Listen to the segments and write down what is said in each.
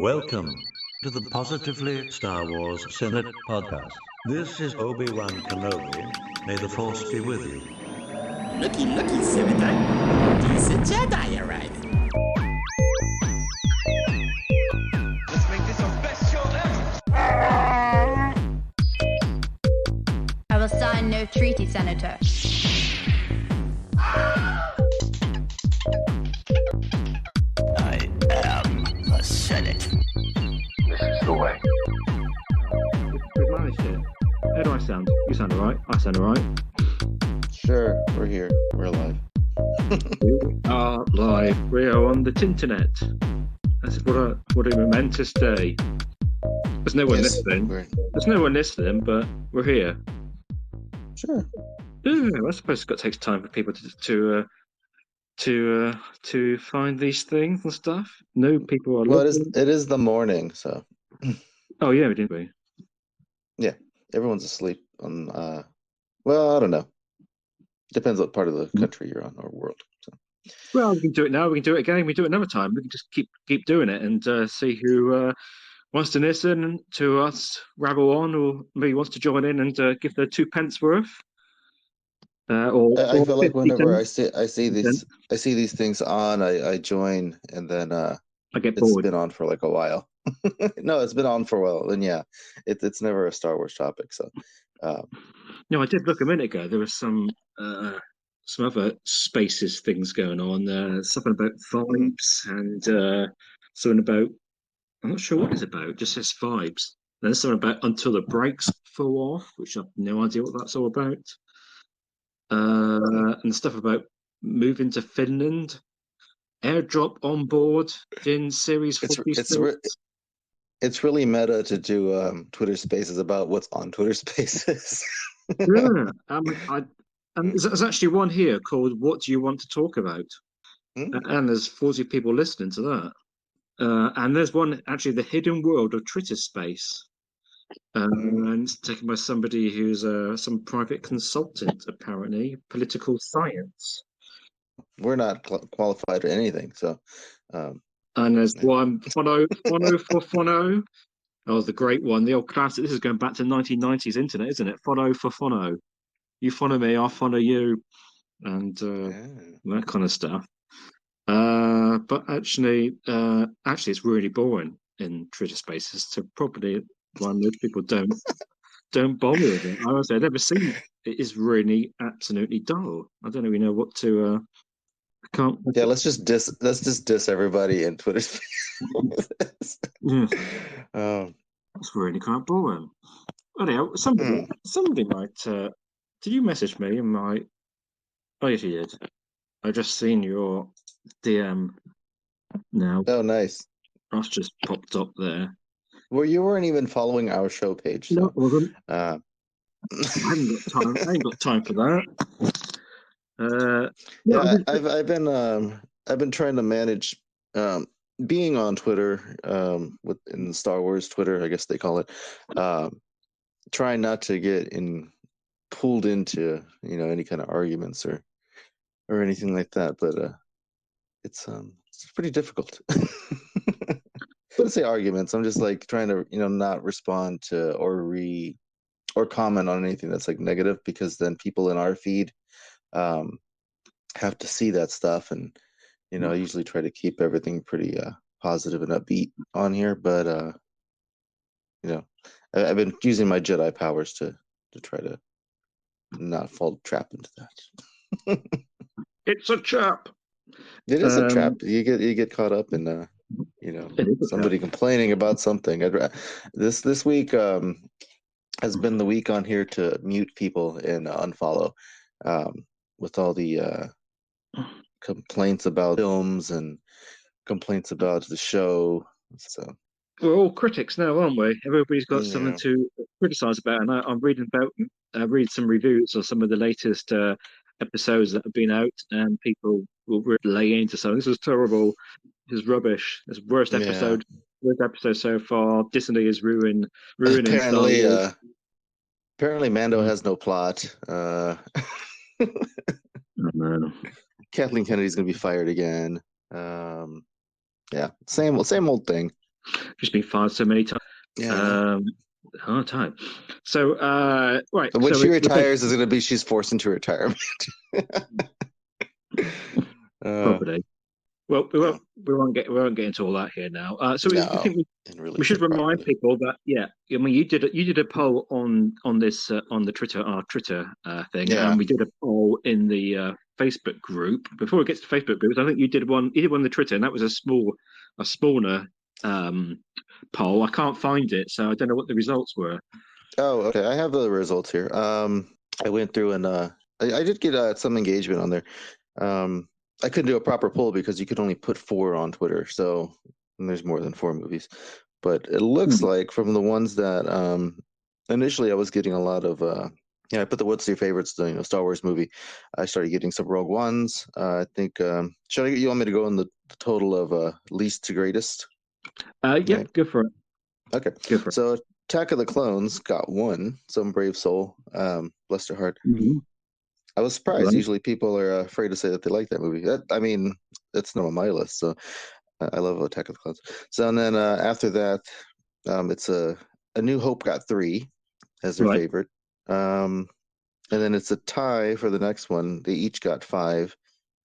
Welcome to the Positively Star Wars Senate podcast. This is Obi-Wan Kenobi. May the Force be with you. Looky, Senator. Decent Jedi arriving. Let's make this our best show ever. I will sign no treaty, Senator. I am the Senate. This is the way. We've managed it. How do I sound? You sound alright. I sound alright. Sure, we're here. We're alive. We are live. We are on the Tinternet. That's what a momentous day. There's no one listening. There's no one listening, but we're here. Sure. Yeah, I suppose it takes time for people to find these things and stuff. No people are. Well, looking. it is the morning, so Oh yeah, we didn't we? yeah, everyone's asleep on. Well, I don't know. Depends what part of the country you're on or world. So. Well, we can do it now. We can do it again. We can do it another time. We can just keep doing it and see who wants to listen to us rabble on, or maybe wants to join in and give their 2 pence worth. I feel like whenever I see these things on, I join, and then I get it's bored. been on for like a while. No, it's been on for a while, and yeah, it's never a Star Wars topic. So, No, I did look a minute ago. There was some other spaces things going on. Something about vibes and something about, I'm not sure what it's about. It just says vibes. Then something about until the brakes fall off, which I have no idea what that's all about. And stuff about moving to Finland, airdrop on board in Series 46. It's really meta to do Twitter Spaces about what's on Twitter Spaces. Yeah, there's actually one here called "What Do You Want to Talk About?" And there's 40 people listening to that. And there's one actually, "The Hidden World of Twitter Space," and it's taken by somebody who's some private consultant, apparently, political science. We're not qualified for anything, so. And there's one, Fono for Fono. Oh, the great one, the old classic. This is going back to 1990s internet, isn't it? Fono for Fono. You follow me, I'll follow you. And that kind of stuff. But actually, it's really boring in Twitter Spaces. So probably why most people don't bother with it. Honestly, I've never seen it. It is really absolutely dull. I don't really know what to. Can't. Yeah, let's just diss everybody in Twitter Spaces. That's really kind of boring. Anyhow, somebody might. Did you message me? Oh, yes, you did. I just seen your DM now. Oh, nice. That's just popped up there. Well, you weren't even following our show page. So. No, I wasn't. I haven't got time for that. I've been trying to manage being on Twitter, in Star Wars Twitter, I guess they call it. Trying not to get pulled into any kind of arguments or anything like that, but it's pretty difficult. But I say arguments, I'm just like trying to not respond to or comment on anything that's like negative, because then people in our feed have to see that stuff, and I usually try to keep everything pretty positive and upbeat on here, but I've been using my Jedi powers to try to not fall trapped into that. It's a trap. It is a trap. You get caught up in somebody complaining about something. This week has been the week on here to mute people and unfollow, with all the complaints about films and complaints about the show. So we're all critics now, aren't we? Everybody's got something to criticize about, and I'm reading some reviews of some of the latest episodes that have been out, and people will lay into something. This is terrible. This is rubbish. This is worst episode so far. Disney is ruining. Apparently, Mando has no plot. No. Kathleen Kennedy's gonna be fired again. Yeah, same old thing. Just been fired so many times. Yeah. Hard time. So, right. When so she we're retires, is going to be she's forced into retirement. probably. Well, Yeah. we won't get into all that here now. So we No, think didn't really we should fit remind properly. people that I mean you did a poll on this on the Twitter thing, Yeah. and we did a poll in the Facebook group. Before it gets to Facebook groups, I think you did one on the Twitter, and that was a smaller poll. I can't find it, so I don't know what the results were. Oh, okay. I have the results here. I went through and I did get some engagement on there. I couldn't do a proper poll because you could only put 4 on Twitter, so and there's more than 4 movies. But it looks like from the ones that initially I was getting a lot of I put the what's your favorites, Star Wars movie. I started getting some Rogue Ones. I think you want me to go in the total of least to greatest? Yep, Right. go for it. Okay. Go for it. So Attack of the Clones got 1. Some brave soul. Bless their heart. Mhm. I was surprised. Right. Usually people are afraid to say that they like that movie. I mean, it's not on my list, so I love Attack of the Clones. So and then after that, it's a New Hope got 3 as their Right. favorite. And then it's a tie for the next one. They each got 5.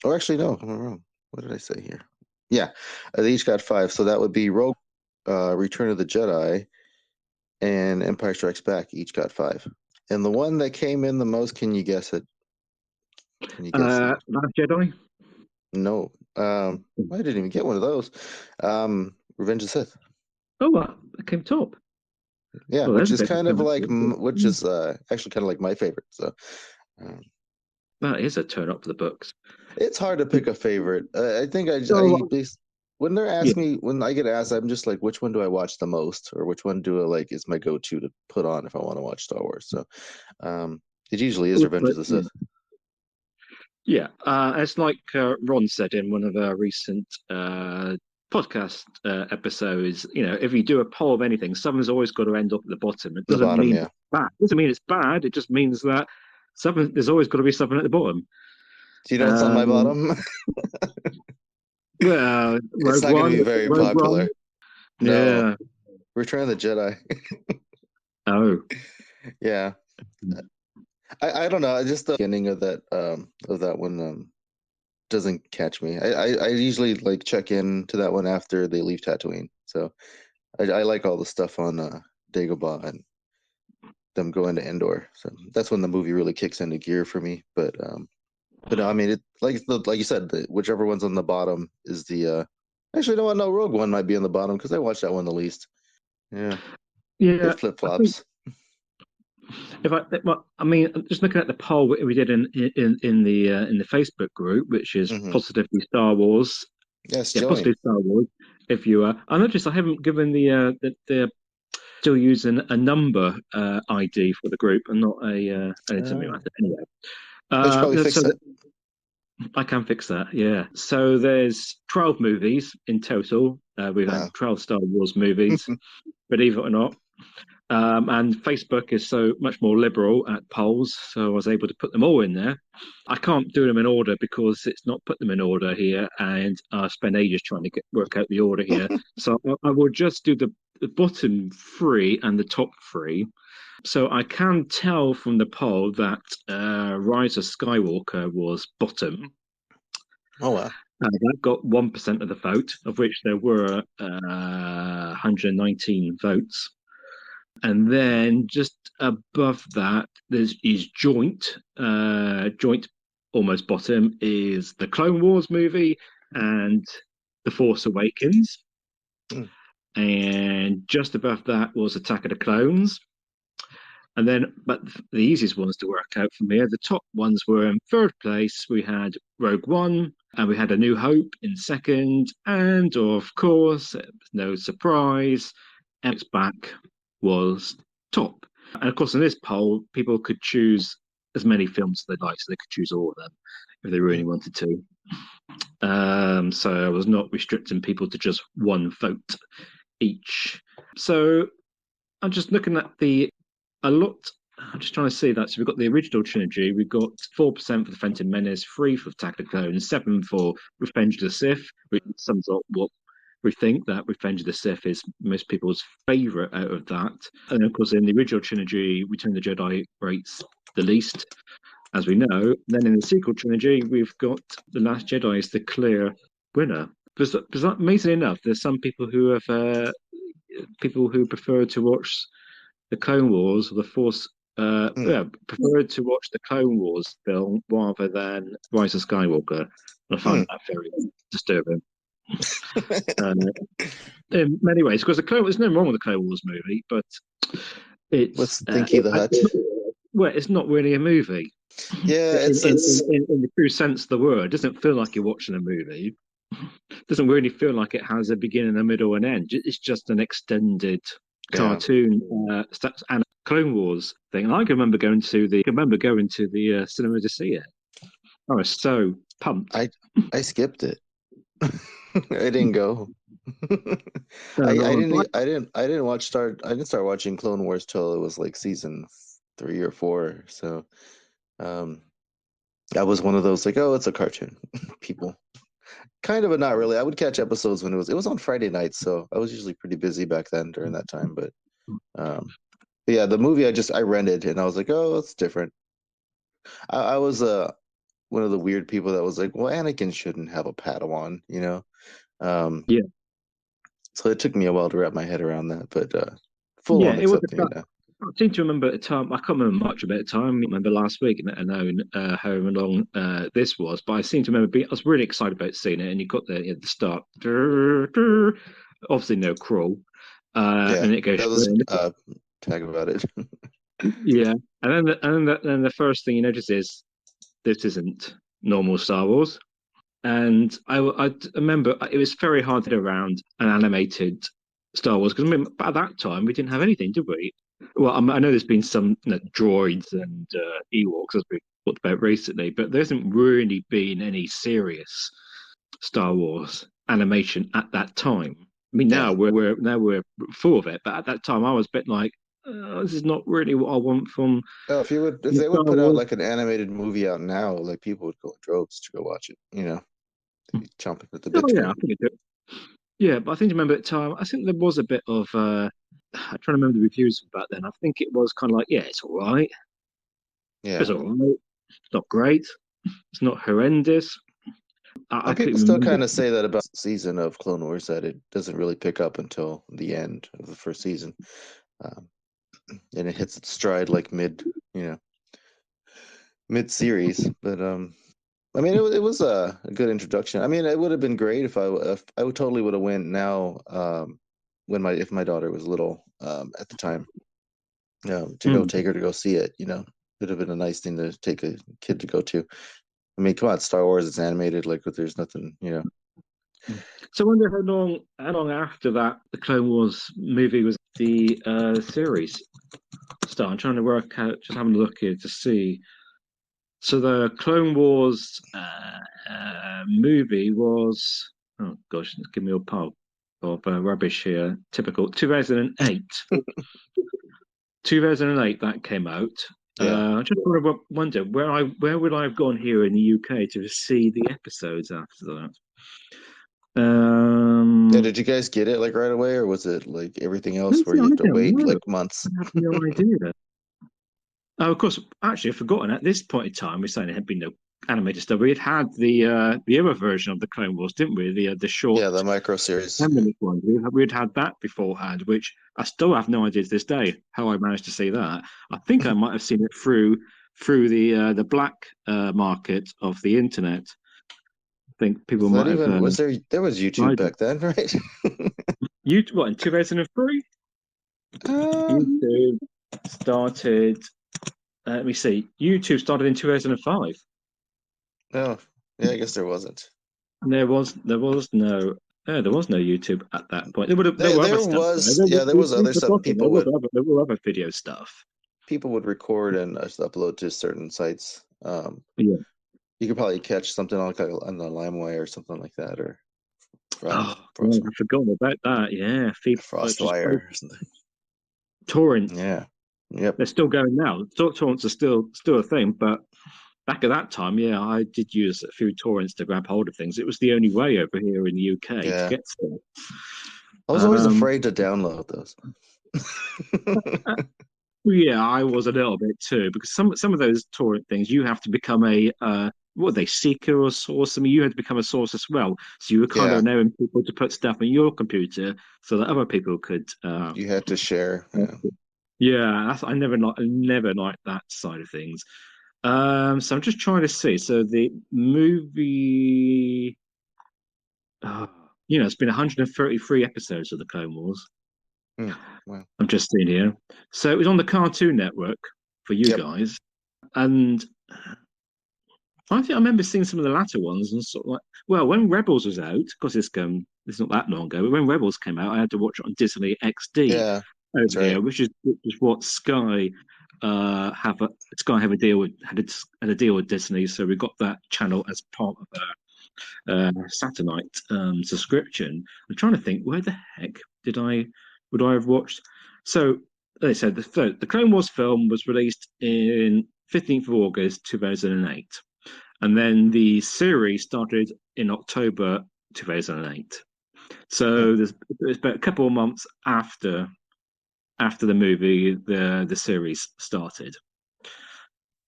Or actually, no, I'm wrong. What did I say here? Yeah, they each got 5. So that would be Rogue, Return of the Jedi, and Empire Strikes Back each got 5. And the one that came in the most, can you guess it? Can you guess it? Last Jedi. No. I didn't even get one of those. Revenge of the Sith. Oh, that came top. Yeah, Well, which there's a is bit of kind of like, a which is actually kind of like my favorite. So that is a turn up for the books. it's hard to pick a favorite. I think when they're Yeah. asking me, when I get asked, I'm just like, which one do I watch the most, or which one do I like is my go-to to put on if I want to watch Star Wars. So it usually is Revenge of the Sith. Yeah, it's like Ron said in one of our recent podcast episodes. If you do a poll of anything, someone's always got to end up at the bottom. It The doesn't bottom, mean yeah. it's bad. It doesn't mean it's bad. It just means that there's always got to be something at the bottom. Do you know what's on my bottom? Well, It's not going to be very popular. No, Yeah. Return of the Jedi. Oh. Yeah. I don't know. Just the beginning of that one doesn't catch me. I usually like check in to that one after they leave Tatooine. So I like all the stuff on Dagobah and them going to Endor. So that's when the movie really kicks into gear for me. But no, I mean, like you said, whichever one's on the bottom is the. Actually, no, no, Rogue One might be on the bottom because I watched that one the least. Yeah, Yeah. it flip flops. I mean, just looking at the poll we did in the Facebook group, which is Positively Star Wars. Yes, Yeah, join. Positively Star Wars. If you I noticed I haven't given the still using a number ID for the group and not a something like that. Anyway, I should probably fix that. I can fix that. Yeah. So there's 12 movies in total. We've had 12 Star Wars movies, believe it or not. And Facebook is so much more liberal at polls, so I was able to put them all in there. I can't do them in order because it's not put them in order here, and I spend ages trying to work out the order here. So I will just do the bottom 3 and the top 3. So I can tell from the poll that Rise of Skywalker was bottom. Oh wow! That got 1% of the vote, of which there were 119 votes. And then just above that, is Joint. Joint, almost bottom, is the Clone Wars movie and The Force Awakens. And just above that was Attack of the Clones. And then, but the easiest ones to work out from here, the top ones were in third place, we had Rogue One, and we had A New Hope in second. And of course, no surprise, X Back was top. And of course, in this poll, people could choose as many films as they like, so they could choose all of them if they really wanted to. So I was not restricting people to just one vote each. So I'm just looking at I'm just trying to see that. So we've got the original trilogy. We've got 4% for The Phantom Menace, 3 for Attack of the Clones, 7 for Revenge of the Sith, which sums up what we think that Revenge of the Sith is most people's favorite out of that. And of course, in the original trilogy, Return of the Jedi rates the least, as we know. Then in the sequel trilogy, we've got The Last Jedi is the clear winner. Because amazingly enough, there's some people who have people who prefer to watch the Clone Wars or the Force. Prefer to watch the Clone Wars film rather than Rise of Skywalker. I find that very disturbing. In many ways, because there's nothing wrong with the Clone Wars movie, but it's What's Stinky the Hut? Well, it's not really a movie. Yeah, in the true sense of the word. It doesn't feel like you're watching a movie. It doesn't really feel like it has a beginning, a middle, and end. It's just an extended cartoon and Clone Wars thing. And I can remember going to the cinema to see it. I was so pumped. I skipped it. I didn't go. I didn't start watching Clone Wars till it was like season 3 or 4. So I was one of those like, oh, it's a cartoon people. Kind of, but not really. I would catch episodes when it was on Friday nights, so I was usually pretty busy back then during that time. But yeah, the movie I rented and I was like, oh, it's different. I was one of the weird people that was like, well, Anakin shouldn't have a Padawan, you know? Yeah. So it took me a while to wrap my head around that, but full on accepting it now. I seem to remember at the time, I can't remember much about the time. I remember last week, and I know how long this was, but I seem to remember I was really excited about seeing it, and you got the start. Obviously, no crawl. And it goes. That was tag about it. Yeah, and then the first thing you notice is this isn't normal Star Wars. And I remember it was very hard to get around an animated Star Wars because at that time we didn't have anything, did we? Well, I know there's been some droids and Ewoks as we talked about recently, but there hasn't really been any serious Star Wars animation at that time. I mean, now we're full of it, but at that time I was a bit like, this is not really what I want from. Oh, if they would put out like an animated movie out now, like people would go in droves to go watch it. You know, chomping at the bit. Yeah, I think it did. Yeah, but I think remember at the time, I think there was a bit of. I'm trying to remember the reviews back then. I think it was kind of like, yeah, it's all right. Yeah, it's all right. It's not great. It's not horrendous. People still kind of say that about the season of Clone Wars, that it doesn't really pick up until the end of the first season, and it hits its stride like mid series. But I mean, it was a good introduction. I mean, it would have been great if I would totally would have went now if my daughter was little at the time to go take her to go see it. You know, it would have been a nice thing to take a kid to go to. I mean, come on, Star Wars, it's animated, like there's nothing, you know. So I wonder how long after that the Clone Wars movie was the series start. I'm trying to work out, just having a look here to see. So the Clone Wars movie was, oh gosh, give me a pile of rubbish here. Typical 2008. 2008 that came out. I just wonder where would I have gone here in the UK to see the episodes after that. Did you guys get it like right away, or was it like everything else where you have to wait like months? I have no idea. Of course, actually, I've forgotten. At this point in time, we're saying there had been no animated stuff. We had the other version of the Clone Wars, didn't we? The short, the micro series. 10-minute one. We'd had that beforehand, which I still have no idea to this day how I managed to see that. I think I might have seen it through the black market of the internet. I think people might have. Was there was YouTube back then, right? YouTube, what, in 2003? YouTube started. Let me see. YouTube started in 2005. Oh, yeah, I guess there wasn't. There was no YouTube at that point. There was other stuff. There were other video stuff. People would record and upload to certain sites. Yeah. You could probably catch something on the LimeWire or something like that, or I've forgotten about that. Yeah, FrostWire or something. Torrent. Yeah, yep. They're still going now. Torrents are still a thing, but back at that time, yeah, I did use a few torrents to grab hold of things. It was the only way over here in the UK to Yeah. get stuff. I was always Um, afraid to download those. yeah, I was a little bit too, because some of those torrent things you have to become a what are they, seeker or source? I mean, you had to become a source as well, so you were kind Yeah, of knowing people to put stuff on your computer so that other people could. you had to share. Yeah. Yeah, I never liked that side of things. So I'm just trying to see. So the movie, uh, it's been 133 episodes of the Clone Wars. Hmm, wow. I'm just seeing here. So it was on the Cartoon Network for you Yep. guys, and I think I remember seeing some of the latter ones and sort of like, well, when Rebels was out, because it's not that long ago, but when Rebels came out, I had to watch it on Disney XD Yeah, that's over right. here, which is what Sky have a deal with had a deal with Disney, so we got that channel as part of satellite subscription. I'm trying to think, where the heck would I have watched? So, they said the Clone Wars film was released in 15th of August 2008, and then the series started in October 2008. Hmm. So there's about a couple of months after the movie, the series started.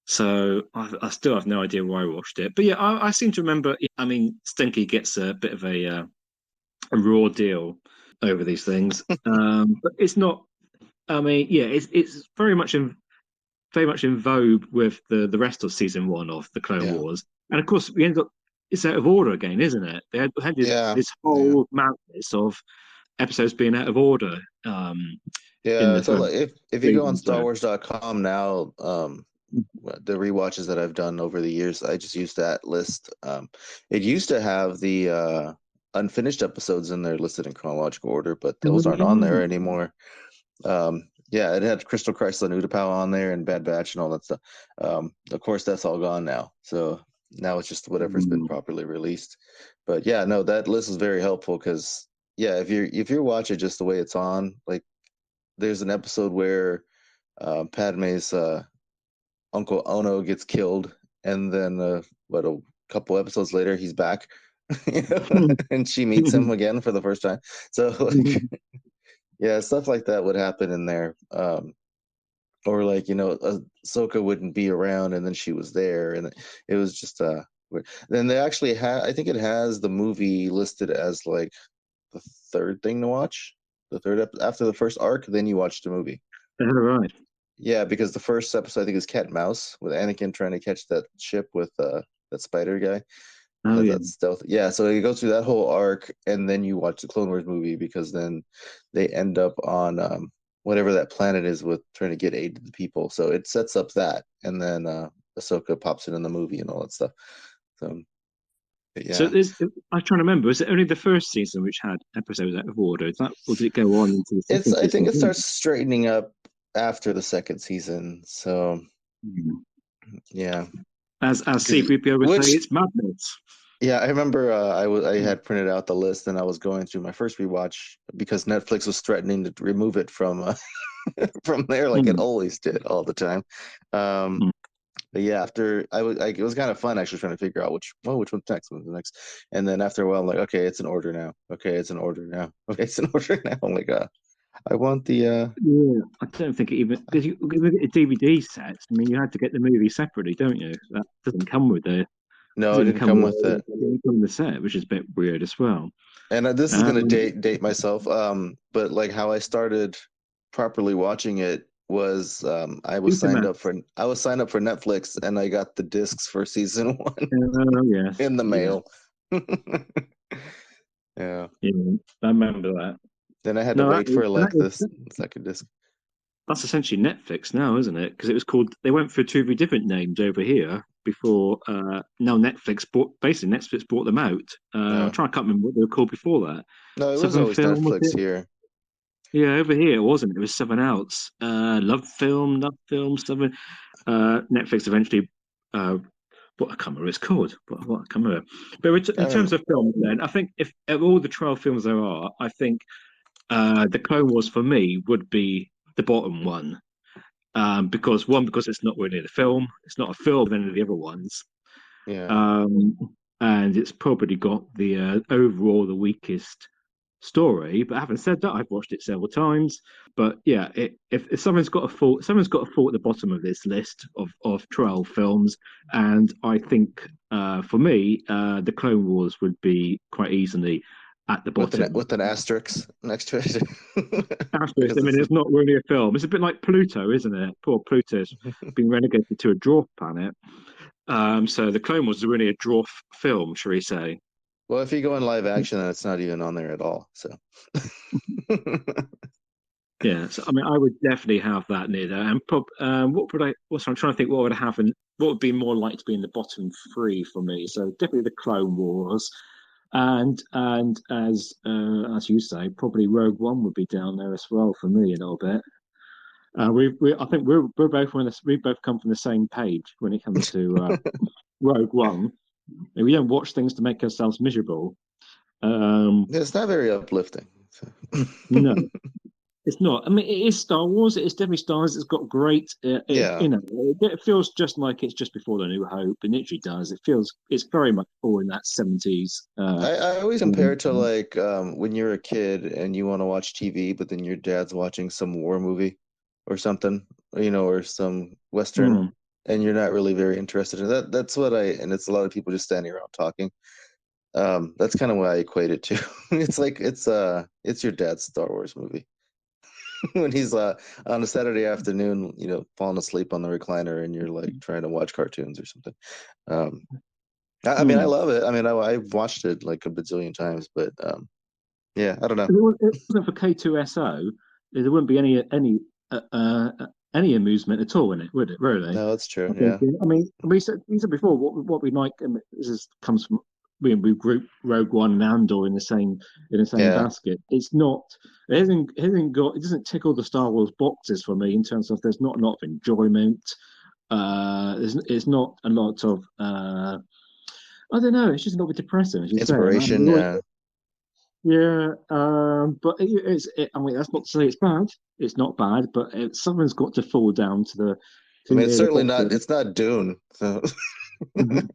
So I still have no idea why I watched it, but yeah, I seem to remember. I mean, Stinky gets a bit of a raw deal over these things, but it's not. I mean, yeah, it's very much in vogue with the rest of season one of the Clone Yeah. Wars, and of course we end up it's out of order again, isn't it? They had Yeah. this Yeah. whole madness of episodes being out of order in Yeah. the So first like, if you go on season. So StarWars.com now, the rewatches that I've done over the years, I just use that list. It used to have the unfinished episodes in there listed in chronological order, but those aren't on there anymore. Yeah, it had Crystal Chrysler and Utapau on there and Bad Batch and all that stuff. Of course, that's all gone now. So now it's just whatever's been properly released. But yeah, no, that list is very helpful because yeah, if you watch it just the way it's on, like there's an episode where Padme's Uncle Ono gets killed, and then what a couple episodes later he's back, you know, and she meets him again for the first time. So like yeah, stuff like that would happen in there. Or like, Ahsoka wouldn't be around and then she was there and it was just weird. Then they actually had I think it has the movie listed as like the third thing to watch. The after the first arc, then you watch the movie. right. Yeah, because the first episode I think is Cat and Mouse with Anakin trying to catch that ship with that spider guy. That Oh has yeah. that stealth. Yeah, so you go through that whole arc, and then you watch the Clone Wars movie because then they end up on whatever that planet is with trying to get aid to the people. So it sets up that, and then Ahsoka pops in the movie and all that stuff. So but So yeah, I'm trying to remember. Was it only the first season which had episodes out of order? Is that, or did it go on into the it's second I think season? it starts straightening up after the second season. So Mhm. yeah, As because C-3PO would say, which it's madness. yeah, I remember I had printed out the list and I was going through my first rewatch because Netflix was threatening to remove it from from there like it Mm. always did all the time. Um, Mm. but yeah, after it was kind of fun actually trying to figure out which one's next, when's the next, and then after a while I'm like, okay, it's in order now. Okay, it's in order now. Okay, it's in order now. I'm like, I want the Yeah, I don't think it even because you look at the DVD sets. I mean, you had to get the movie separately, don't you? That doesn't come with the no, it doesn't didn't come come with with it. it doesn't come with the set, which is a bit weird as well. And this is gonna Um, date myself. But like how I started properly watching it was Superman. I was signed up for Netflix and I got the discs for season one Oh yes, in the yeah, mail. Yeah. yeah. I remember that. Then I had to No, wait for like is this second disc. that's essentially Netflix now, isn't it? Because it was called. They went for two different names over here before. Now Netflix bought them out. I'm No, trying. I can't remember what they were called before that. no, it was Southern always Film was Netflix it? here. Yeah, over here it wasn't. It was something else. Love Film, something. Netflix eventually. What I can't remember what it's called. What I can't remember. But I in terms remember. of films, then I think if of all the 12 films there are, I think the Clone Wars for me would be the bottom one. because it's not really the film. It's not a film of any of the other ones. Yeah. Um, and it's probably got the overall the weakest story. But having said that, I've watched it several times. But yeah, if someone's got a fault, someone's got a fault at the bottom of this list of 12 films, and I think for me, the Clone Wars would be quite easily at the bottom. With an asterisk next to it. Asterisk, I Because mean, it's it's not really a film. It's a bit like Pluto, isn't it? Poor Pluto's been relegated to a dwarf planet. So the Clone Wars is really a dwarf film, shall we say? well, if you go in live action, then it's not even on there at all. So Yeah, so I mean, I would definitely have that near there. And what would I? What's I'm trying to think. What would I have, and what would be more likely to be in the bottom three for me? So definitely the Clone Wars, and as you say, probably Rogue One would be down there as well for me a little bit. We I think we're both on this. We both come from the same page when it comes to Rogue One. And we don't watch things to make ourselves miserable. it's not very uplifting. So. No, it's not. I mean, it is Star Wars. It is definitely Star Wars. It's got great, Yeah. it feels just like it's just before the New Hope, and it actually does. It feels it's very much all in that 70s. I always compare it to like when you're a kid and you want to watch TV, but then your dad's watching some war movie or something, or some Western, mm, and you're not really very interested in that. That's what and it's a lot of people just standing around talking. That's kind of what I equate it to. It's like it's your dad's Star Wars movie when he's on a Saturday afternoon, falling asleep on the recliner, and you're like trying to watch cartoons or something. Um, I mean, I mm. love it. I mean, I've watched it like a bazillion times, but yeah, I don't know. If it wasn't for K2SO, there wouldn't be any amusement at all in it, would it? Really? No, that's true. I think. Yeah, I mean, we said before what we like. This comes from we group Rogue One and Andor in the same yeah, basket. It's not. It hasn't got. It doesn't tick all the Star Wars boxes for me in terms of there's not a lot of enjoyment. It's not a lot of. I don't know. It's just a little bit depressing, as you say. inspiration. Yeah, Yeah, but I mean, that's not to say it's bad. It's not bad, but something's got to fall down I to mean, it's near the certainly not. bottom. It's not Dune. So Mhm.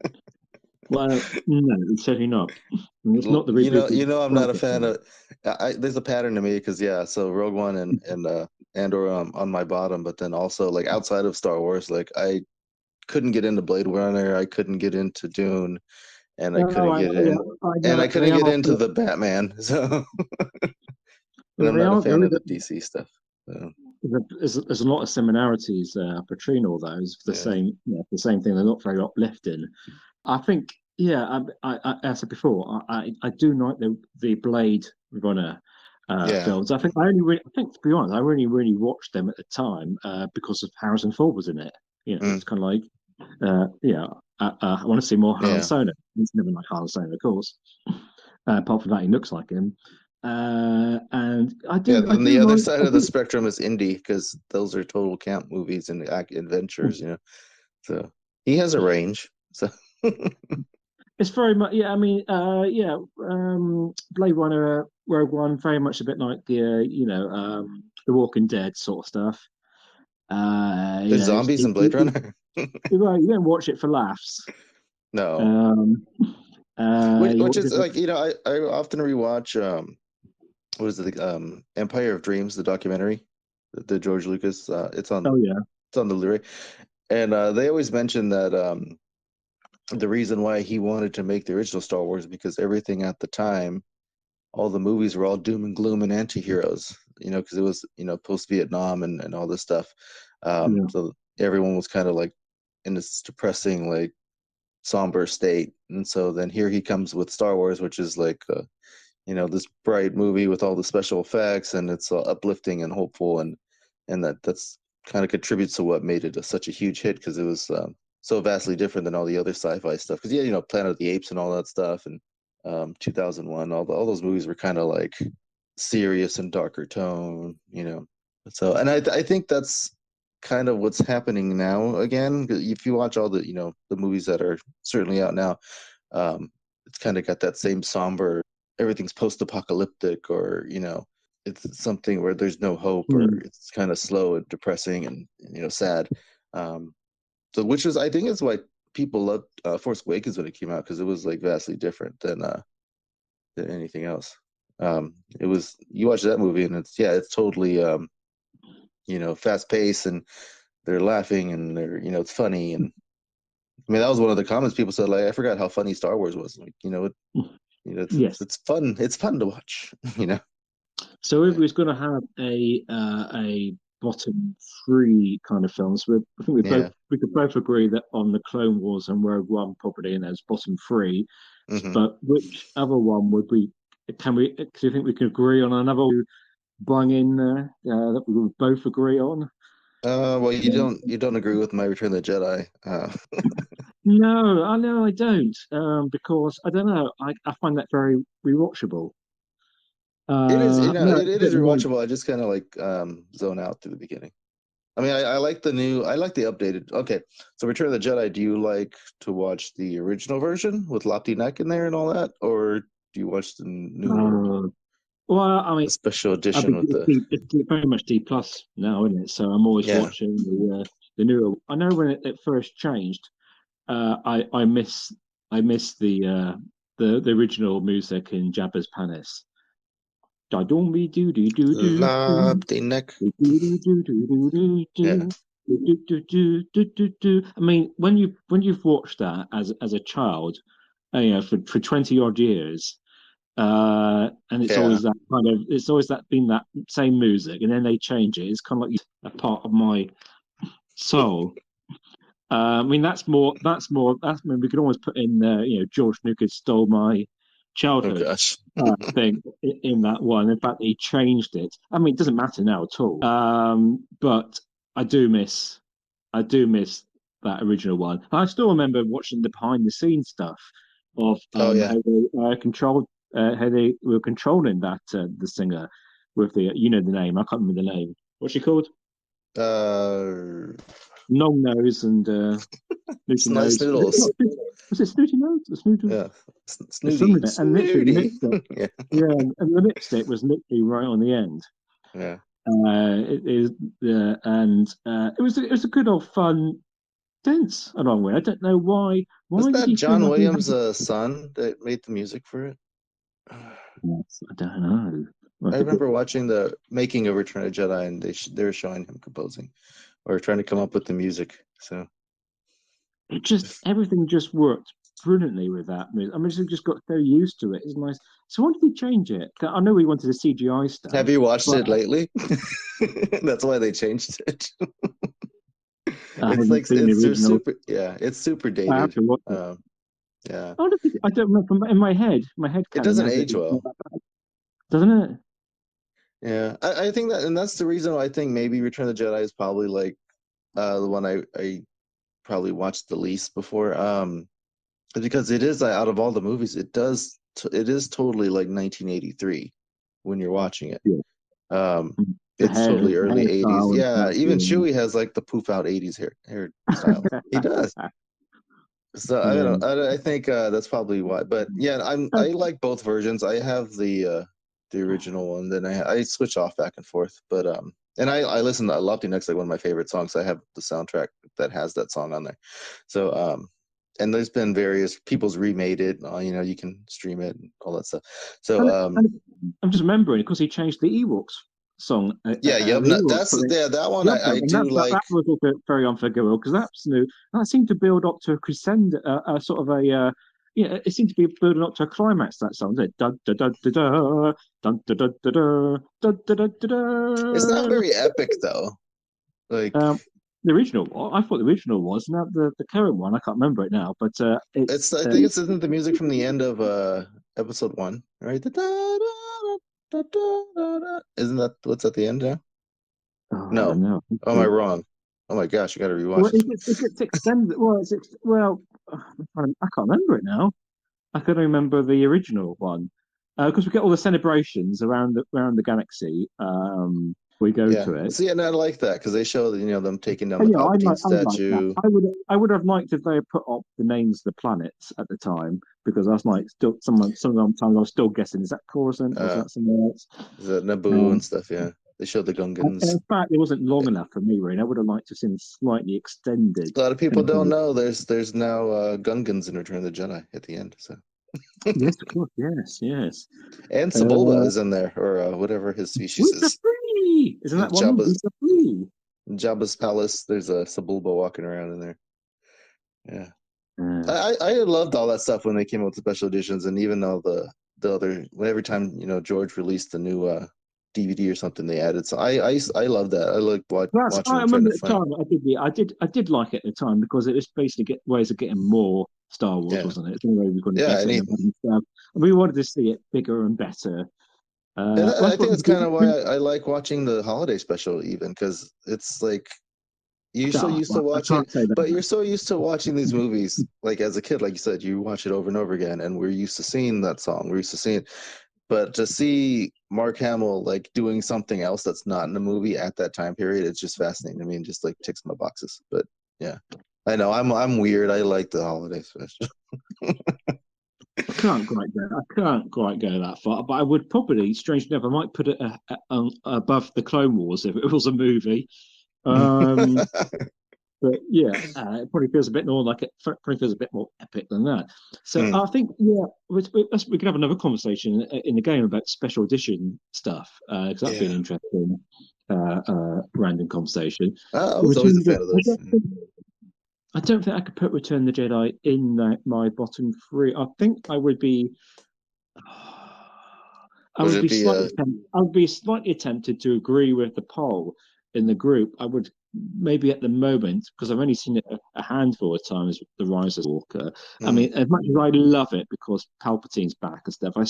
Well, no, it's certainly not. And it's not the you know, rebooted. I'm not a fan of. There's a pattern to me because yeah, so Rogue One and Andor on my bottom, but then also like outside of Star Wars, like I couldn't get into Blade Runner, I couldn't get into Dune, and I No, couldn't get in, I and I know they couldn't get into the Batman. So, and I'm they not a are fan there of the DC stuff. So, there's a lot of similarities between all those. yeah, The same thing. They're not very uplifting. I think, yeah, as I said before, I do like the Blade Runner yeah, films. I think to be honest, I really watched them at the time because of Harrison Ford was in it. mm, It's kind of like, I want to see more Han yeah. Solo. He's never like Han Solo, of course. Apart from that, he looks like him. And Yeah, I then the do other like, side of the spectrum is indie because those are total camp movies and adventures, So he has a range. So it's very much, yeah. I mean, yeah. Blade Runner, Rogue One, very much a bit like the Walking Dead sort of stuff. there's zombies in Blade Runner. You don't watch it for laughs. No, Um, you which watch is it. like I often rewatch what is it Empire of Dreams, the documentary, the George Lucas. Oh yeah, it's on the Blu-ray, and they always mention that the reason why he wanted to make the original Star Wars because everything at the time, all the movies were all doom and gloom and anti-heroes, because it was, post-Vietnam and all this stuff. yeah. So everyone was kind of like in this depressing, like somber state. And so then here he comes with Star Wars, which is like, this bright movie with all the special effects and it's uplifting and hopeful. And that's kind of contributes to what made it such a huge hit because it was so vastly different than all the other sci-fi stuff. Because, yeah, Planet of the Apes and all that stuff. And 2001, all those movies were kind of like serious and darker tone. So, and I think that's kind of what's happening now again. If you watch all the movies that are certainly out now, it's kind of got that same somber, everything's post-apocalyptic or, it's something where there's no hope, or it's kind of slow and depressing and sad. So which is, I think, is why people loved Force Awakens when it came out, because it was like vastly different than anything else. It was, you watch that movie and it's totally fast paced, and they're laughing, and they're it's funny. And I mean, that was one of the comments people said, like, I forgot how funny Star Wars was. Like, Yes. it's fun. It's fun to watch. So if we was going to have a bottom three kind of films, I think Yeah. we could both agree that on the Clone Wars and Rogue One property, and there's bottom three. Mhm. But which other one would we? Can we? Do you think we can agree on another bung in there that we would both agree on? Well, you don't agree with my Return of the Jedi. No, I know I don't, because I don't know. I find that very rewatchable. It is, No, it's it a bit is more. rewatchable. I just kind of like zone out through the beginning. I mean, I like I like the updated. Okay, so Return of the Jedi. Do you like to watch the original version with Lopty Neck in there and all that, or do you watch the newer, Uh, well, I the mean, special edition with the? it's very much D plus now, isn't it? So I'm always Yeah. watching the newer. I know when it first changed, I miss the original music in Jabba's Palace. Da doo doo doo doo doo doo. Lopty Neck. Do, do, do, do, do, do, Yeah. do. Do, do, do, do, do, do. I mean, when you've watched that as a child, for 20 odd years, and it's Yeah. always that kind of it's always that been that same music, and then they change it. It's kind of like a part of my soul. I mean, that's I mean, we could almost put in George Lucas stole my Oh childhood gosh. thing in that one. In fact, he changed it. I mean, it doesn't matter now at all. But I do miss that original one. I still remember watching the behind the scenes stuff of Oh yeah. how they how they were controlling that the singer with the the name. I can't remember the name. What's she called? Uh, Long nose and snooty Slice nose. Was it, noodles. was it snooty nose? The snooty. Yeah. It's something Snooty. like that. And literally the Snooty. lipstick. Yeah. Yeah, and the lipstick was literally right on the end. Yeah. It is, and it was a good old fun dance along with. I don't know why. Was Why did that he feel John like he had Williams' to? son that made the music for it? Yes, I don't know. I I think it, remember watching the making of Return of the Jedi, and they were showing him composing or trying to come up with the music. So it just everything just worked brilliantly with that music. I mean, we just got so used to it. It's nice. So why did he change it? I know he wanted the CGI have stuff, you watched but it lately? That's why they changed it. I It's haven't like seen the original. super, yeah, it's super I have dated. to watch it. Yeah, I don't remember in my head. My head it canon doesn't has it, age well. doesn't it? Yeah, I think that, and that's the reason why I think maybe Return of the Jedi is probably like the one I probably watched the least before. Because it is out of all the movies, it is totally like 1983 when you're watching it. Yeah. Um, it's totally The early 80s. hairstyle and Yeah, stuff. even Chewie has like the poof out 80s hairstyle. He does. So I Yeah. don't know. I think that's probably why. But yeah, I like both versions. I have the original one, then I switch off back and forth. But and I listen to I Love You Next, like one of my favorite songs. I have the soundtrack that has that song on there. So and there's been various people's remade it. You can stream it and all that stuff. So And I'm just remembering because he changed the Ewoks song. yeah, yep. The Ewoks That's for the yeah, that one Jabba, I and do like. that was also very unforgivable because that's new. That seemed to build up to a crescendo, sort of a. Yeah, it seemed to be building up to a climax. That song, did da da da da da da da da da da da da da It's not da. very epic though. Like The original one, I thought the original was. Now the current one, I can't remember it now, but it's I think it's isn't the music from the end of episode 1, right? Isn't that what's at the end now? oh, I No. don't know. Oh, am I wrong? Oh my gosh, you got to Well, rewatch it. it gets extended. Well, I can't remember it now. I can remember the original one because we get all the celebrations around the galaxy. We go Yeah. to it. See, and I like that because they show them taking down And, the yeah, Palpatine I like that. statue. I would have liked if they had put up the names of the planets at the time because I was like, still, sometimes I was still guessing, is that Coruscant or is Uh, that somewhere else? the Naboo and Um, stuff. Yeah, they showed the and Gungans. in fact, it wasn't long enough for me, really. I would have liked to have seen slightly extended. A lot of people Kind don't of, know there's now Gungans in Return of the Jedi at the end. So yes, of course, yes, yes. and Sebulba Uh, is in there, or whatever his species with the is. free, isn't that one? Jabba's With the free. Jabba's palace. There's a Sebulba walking around in there. Yeah, Uh, I loved all that stuff when they came out with the special editions, and even all the other every time George released a new DVD or something, they added. So I love that. I like watching I and trying remember to at the find. time. I did like it at the time because it was basically ways of getting more Star Wars, Yeah, wasn't it? It's the way we got to yeah, get it, and stuff. And we wanted to see it bigger and better. and Well, I think that's kind of why I like watching the holiday special, even because it's like you're so used to I watching, can't say but you're that. so used to watching these movies, like as a kid, like you said, you watch it over and over again, and we're used to seeing that song. We're used to seeing, but to see Mark Hamill like doing something else that's not in the movie at that time period, it's just fascinating. I mean, just like ticks my boxes. But yeah, I know I'm weird. I like the holiday special. I can't quite go that far, but I would probably, strange enough, I might put it above the Clone Wars if it was a movie. Um, But yeah, it probably feels a bit more like it. Probably feels a bit more epic than that. So Mm, I think we can have another conversation in the game about special edition stuff because that'd be an yeah, interesting random conversation. I was always Return a of the fan of Jedi. those. I don't think I could put Return of the Jedi in my bottom three. I think I would be. Would it be I would be slightly tempted to agree with the poll in the group. I would maybe at the moment because I've only seen it a handful of times. The Rise of Walker. I mm, mean, as much as I love it because Palpatine's back and stuff, yeah,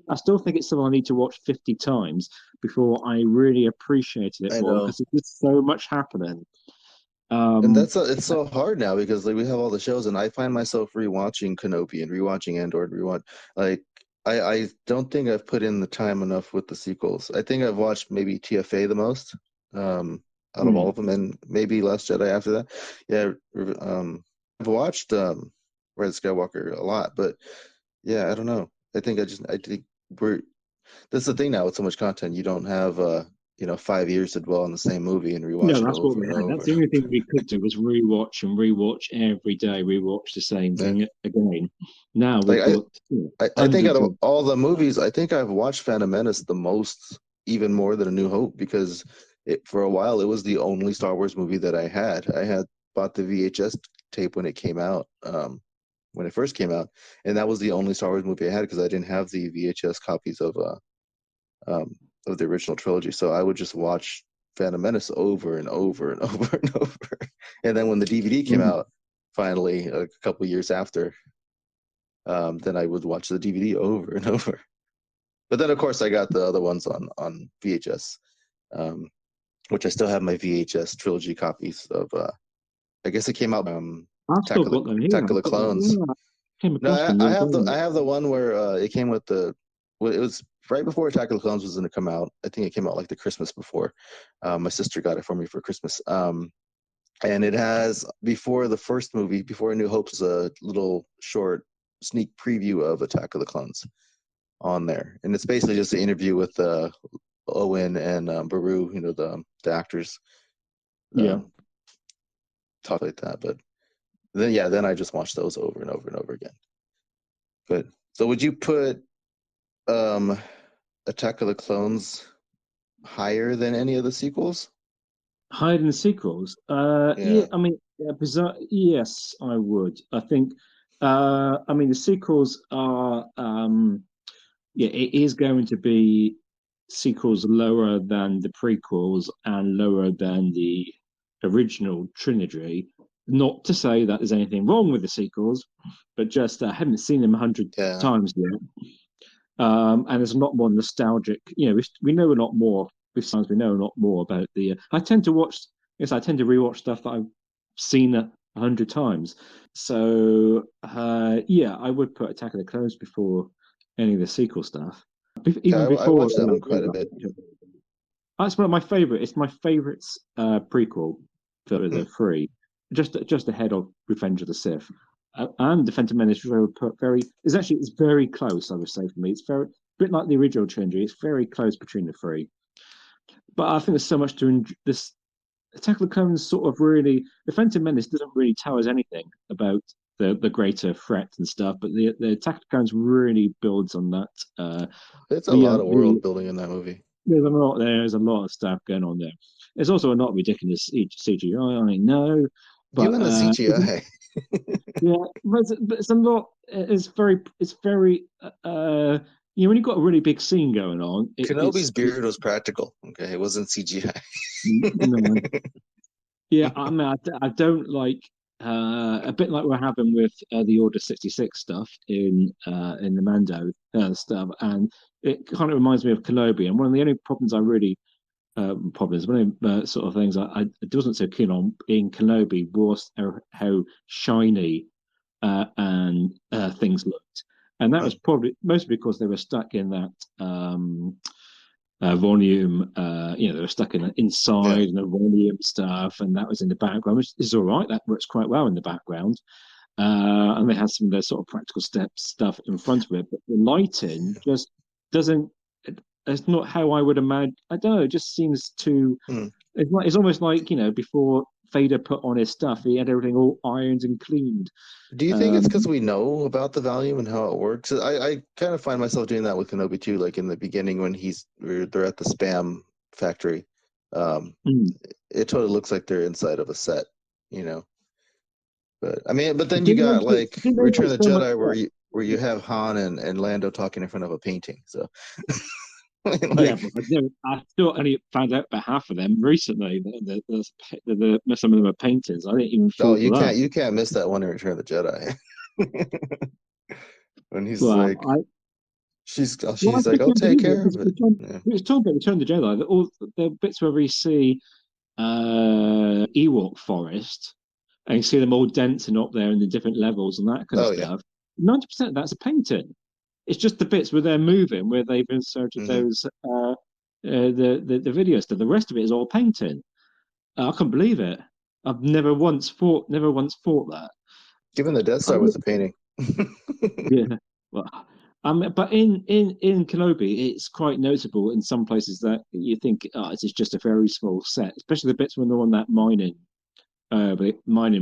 I still think it's something I need to watch 50 times before I really appreciated it I more know. because there's just so much happening. And Um, it's so hard now because like we have all the shows, and I find myself rewatching Kenobi and rewatching Andor and rewatch like I don't think I've put in the time enough with the sequels. I think I've watched maybe TFA the most, out of all hmm. of them, and maybe Last Jedi after that. Yeah, I've watched Red Skywalker a lot, but yeah, I don't know. I think we're that's the thing now with so much content. You don't have 5 years to dwell on the same movie and rewatch No, it that's what over we and had. over That's and the only thing over. we could do was rewatch and rewatch every day, rewatch the same Yeah. thing again. Now Like we've got I think out hundreds of of. all the movies, I think I've watched Phantom Menace the most, even more than A New Hope, because for a while it was the only Star Wars movie that I had. I had bought the VHS tape when it came out, when it first came out, and that was the only Star Wars movie I had because I didn't have the VHS copies of the original trilogy. So I would just watch Phantom Menace over and over and over and over. And then when the DVD came Mm. out, finally a couple years after, then I would watch the DVD over and over. But then, of course, I got the other ones on VHS, um, which I still have my VHS trilogy copies of. I guess it came out I've still got them here. Attack of the I've got them. Clones. Yeah, I came No, across them the other I day. have the one where it came with the. Well, it was right before Attack of the Clones was going to come out. I think it came out like the Christmas before. My sister got it for me for Christmas. And it has before the first movie, before A New Hope's a little short sneak preview of Attack of the Clones on there, and it's basically just an interview with Owen and Baru, the actors, Yeah. talk like that. But then I just watched those over and over and over again. But so would you put um, Attack of the Clones higher than any of the sequels? Higher than the sequels. Yeah, Yeah, I mean, yeah, bizarre. Yes, I would. I think. I mean, the sequels are. Yeah, it is going to be sequels lower than the prequels and lower than the original trilogy. Not to say that there's anything wrong with the sequels, but just I haven't seen them 100 yeah, times yet. And there's a lot more nostalgic. We know a lot more. Besides, we know a lot more about the. I tend to watch. Yes, I tend to rewatch stuff that I've seen 100 times. So yeah, I would put Attack of the Clones before any of the sequel stuff. yeah. Even I before. watched that one quite a bit. That's one of my favorite. It's my favorite prequel for Hmm. the three, just ahead of Revenge of the Sith. And the Phantom Menace is very. It's very close. I would say for me, it's very a bit like the original trilogy. It's very close between the three. But I think there's so much to this. Attack of the Clones sort of really. The Phantom Menace doesn't really tell us anything about the greater threat and stuff, but the Attack of the Clones really builds on that. It's a The lot of world building in that movie. there's a lot of stuff going on there. There's also a lot of ridiculous CGI, I know, but Even the CGI. yeah, but it's a lot. It's very. When you've got a really big scene going on, Kenobi's beard was practical. Okay, it wasn't CGI. no, yeah, I mean, I don't like a bit like we're having with the Order 66 stuff in the Mando stuff, and it kind of reminds me of Kenobi. And one of the only problems I really problems, one of the sort of things I wasn't so keen on in Kenobi was how shiny and things looked, and that was probably mostly because they were stuck in that. Volume, they were stuck inside Yeah. and the volume stuff, and that was in the background, which is all right. That works quite well in the background. And they had some of their sort of practical stuff in front of it, but the lighting just doesn't. It's not how I would imagine. I don't know. It just seems too. Hmm. It's almost like before Vader put on his stuff, he had everything all ironed and cleaned. Do you think it's because we know about the volume and how it works? I kind of find myself doing that with Kenobi too. Like in the beginning when they're at the spam factory, Mm. it totally looks like they're inside of a set, you know. But I mean, but then you They got make like they make Return it of the so much Jedi better. where you have Han and Lando talking in front of a painting. So I mean, Yeah, like, but I still only found out about half of them recently. Some of them are paintings. I didn't even oh, fall for that. you can't miss that one in Return of the Jedi. When he's Well, like, I well, I she's like, just I'll don't take believe it care because of it. Yeah. it's talking about Return of the Jedi. All the bits where we see Ewok forest and you see them all dancing up there in the different levels and that kind of Oh yeah. stuff. 90% of that's a painting. It's just the bits where they're moving, where they've inserted Hmm. those the video stuff. The rest of it is all painting. I can't believe it. I've never once thought that. Even the Death I Star was a painting. yeah, well, but in Kenobi, it's quite notable in some places that you think, oh, it's just a very small set, especially the bits when they're on that mining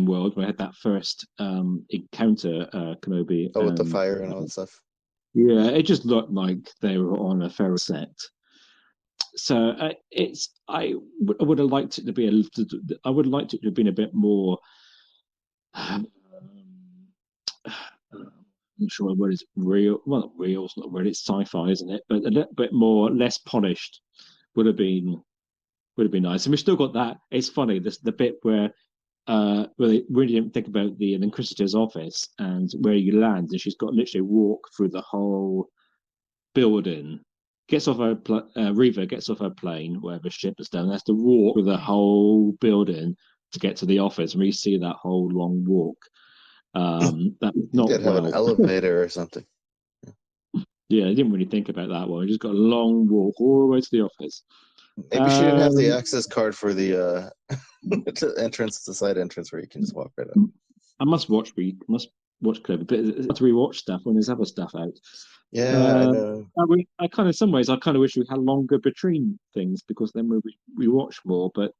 world where I had that first encounter, Kenobi, Oh, with the and fire and all that stuff. yeah, it just looked like they were on a feral set. So I would have liked it to be I would have liked it to have been a bit more. Um, I'm not sure what is real. Well, not real. It's not really. It's sci-fi, isn't it? But a little bit more, less polished would have been nice. And we've still got that. It's funny. This the bit where they really didn't think about the Inquisitor's office and where you land, and she's got to literally walk through the whole building. Gets off her Reva gets off her plane, wherever ship is down, has to walk through the whole building to get to the office. And we see that whole long walk. That was You not could have an well. elevator or something. Yeah, I didn't really think about that one. We just got a long walk all the way to the office. Maybe she didn't have the Um, access card for the the side entrance where you can just walk right up. I must watch Clever, but it's hard to rewatch stuff when there's other stuff out. Yeah, I Uh, know. I kind of, some ways, I kind of wish we had longer between things because then we watch more. But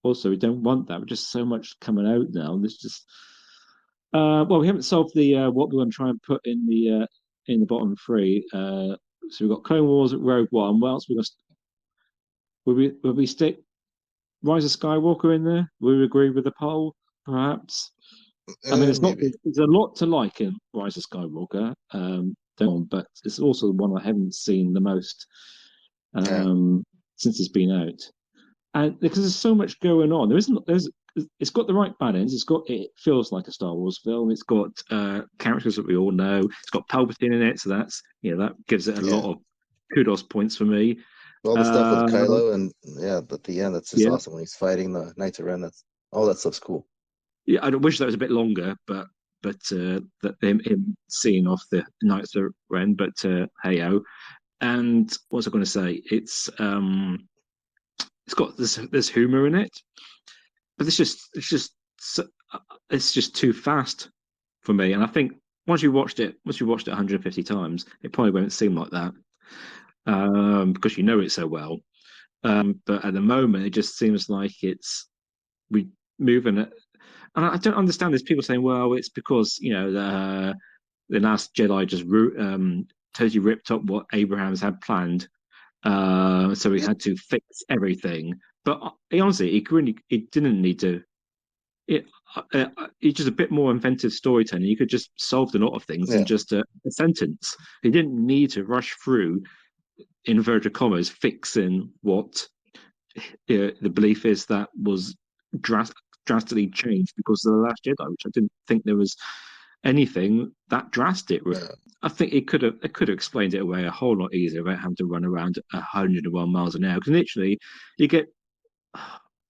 also, we don't want that. We're just so much coming out now. There's just well, we haven't solved the what we want to try and put in the bottom three. So we've got Clone Wars, Rogue One. What else we got? Will we stick Rise of Skywalker in there? Will we agree with the poll? Perhaps. I mean, it's not. Maybe. There's a lot to like in Rise of Skywalker, but it's also the one I haven't seen the most Yeah. since it's been out, and because there's so much going on, there isn't. It's got the right balance. It feels like a Star Wars film. It's got characters that we all know. It's got Palpatine in it, so that gives it a Yeah. lot of kudos points for me. All the stuff with Uh, Kylo and yeah, at the end, that's just yeah, awesome when he's fighting the Knights of Ren. That's all that stuff's cool. yeah. I wish that was a bit longer, but that him seeing off the Knights of Ren. But hey ho. and what was I going to say? It's got there's humor in it, but it's just too fast for me. And I think once you watched it 150 times, it probably won't seem like that because you know it so well. But at the moment, it just seems like we moving it. And I don't understand. There's people saying, "Well, it's because the Last Jedi just totally ripped up what Abrams had planned, so he had to fix everything." But honestly, he didn't need to. It, it's just a bit more inventive storytelling. You could just solve a lot of things in Yeah. just a sentence. He didn't need to rush through, in inverted commas, fixing what the belief is that was drastically changed because of the Last Jedi, which I didn't think there was anything that drastic. Yeah. I think it could have explained it away a whole lot easier without having to run around 101 miles an hour. Because literally, you get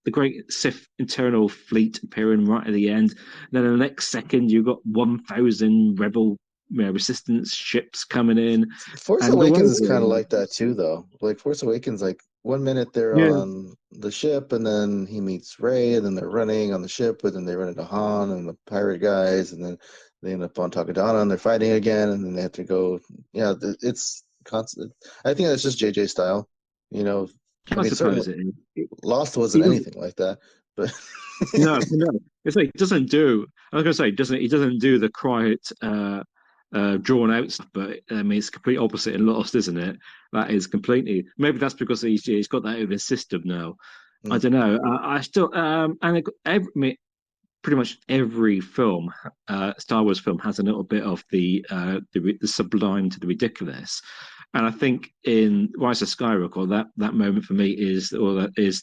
the great Sith internal fleet appearing right at the end. And then the next second, you've got 1,000 rebel resistance ships coming in. Force And Awakens is kind of like that too, though. Like Force Awakens, like 1 minute they're yeah, on the ship, and then he meets Rey, and then they're running on the ship, but then they run into Han and the pirate guys, and then they end up on Takodana, and they're fighting again, and then they have to go. Yeah, it's constant. I think that's just JJ style. You know, I I mean, certainly suppose it is. Lost wasn't It, anything like that, but no. It's like it doesn't do. I was going to say, doesn't he doesn't do the quiet, drawn out stuff, but I mean, it's complete opposite in Lost, isn't it? That is completely. Maybe that's because he's got that over his system now. I Mm. don't know. I still and I mean, pretty much every film, Star Wars film, has a little bit of the sublime to the ridiculous. And I think in Rise of Skywalker, that moment for me is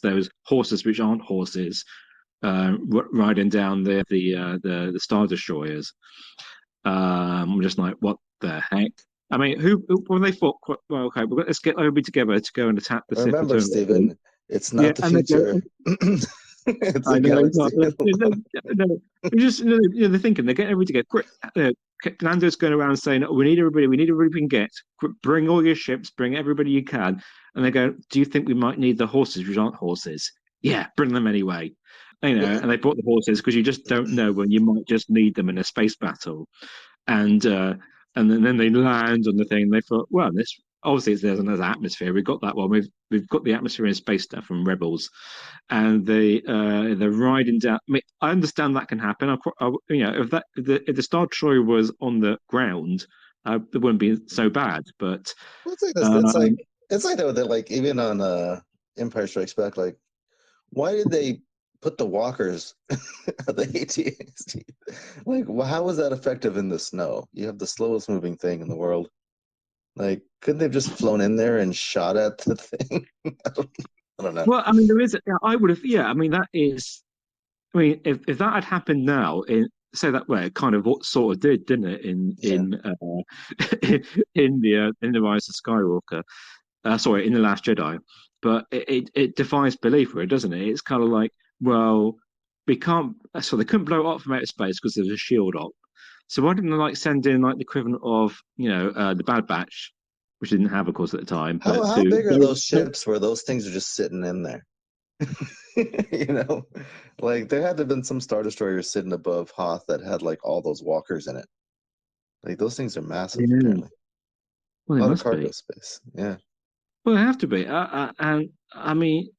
those horses which aren't horses riding down the Star Destroyers. I'm just like, what the heck? I mean, when they thought, well, okay, let's get Obi together to go and attack the Sith Remember, Eternal. Stephen, it's Yeah, not the and they go, future. It's I a know it's not. galaxy. No, it's just they're thinking they're getting everybody to get. Lando's going around saying, oh, we need everybody we can get. Bring all your ships, bring everybody you can. And they go, do you think we might need the horses which aren't horses? Yeah, bring them anyway. And they brought the horses because you just don't know when you might just need them in a space battle. And then they land on the thing. And they thought, well, this obviously there's another atmosphere. We've got that one. We've got the atmosphere in space stuff from Rebels, and they're riding down. I mean, I understand that can happen. If the Star Destroyer was on the ground, it wouldn't be so bad. But Well, it's like this. um, It's like that. Like even on Empire Strikes Back, like why did they put the walkers the AT-AT? Like, how was that effective in the snow? You have the slowest moving thing in the world. Like, couldn't they have just flown in there and shot at the thing? I don't know. well, I mean, there is. I would have. Yeah, I mean, that is. I mean, if that had happened now, in say that way, it kind of what sort of didn't it? Yeah. In the Rise of Skywalker, sorry, in the Last Jedi. But it defies belief, really, doesn't it? It's kind of like, well, we can't. So they couldn't blow it up from outer space because there was a shield up. So why didn't they like send in like the equivalent of the Bad Batch, which they didn't have, of course, at the time, but How to big are those ships where those things are just sitting in there? You know, like there had to have been some Star Destroyers sitting above Hoth that had like all those walkers in it. Like those things are massive, yeah, apparently. well, A they lot of must cargo be. space. Yeah. Well, they have to be. And I mean,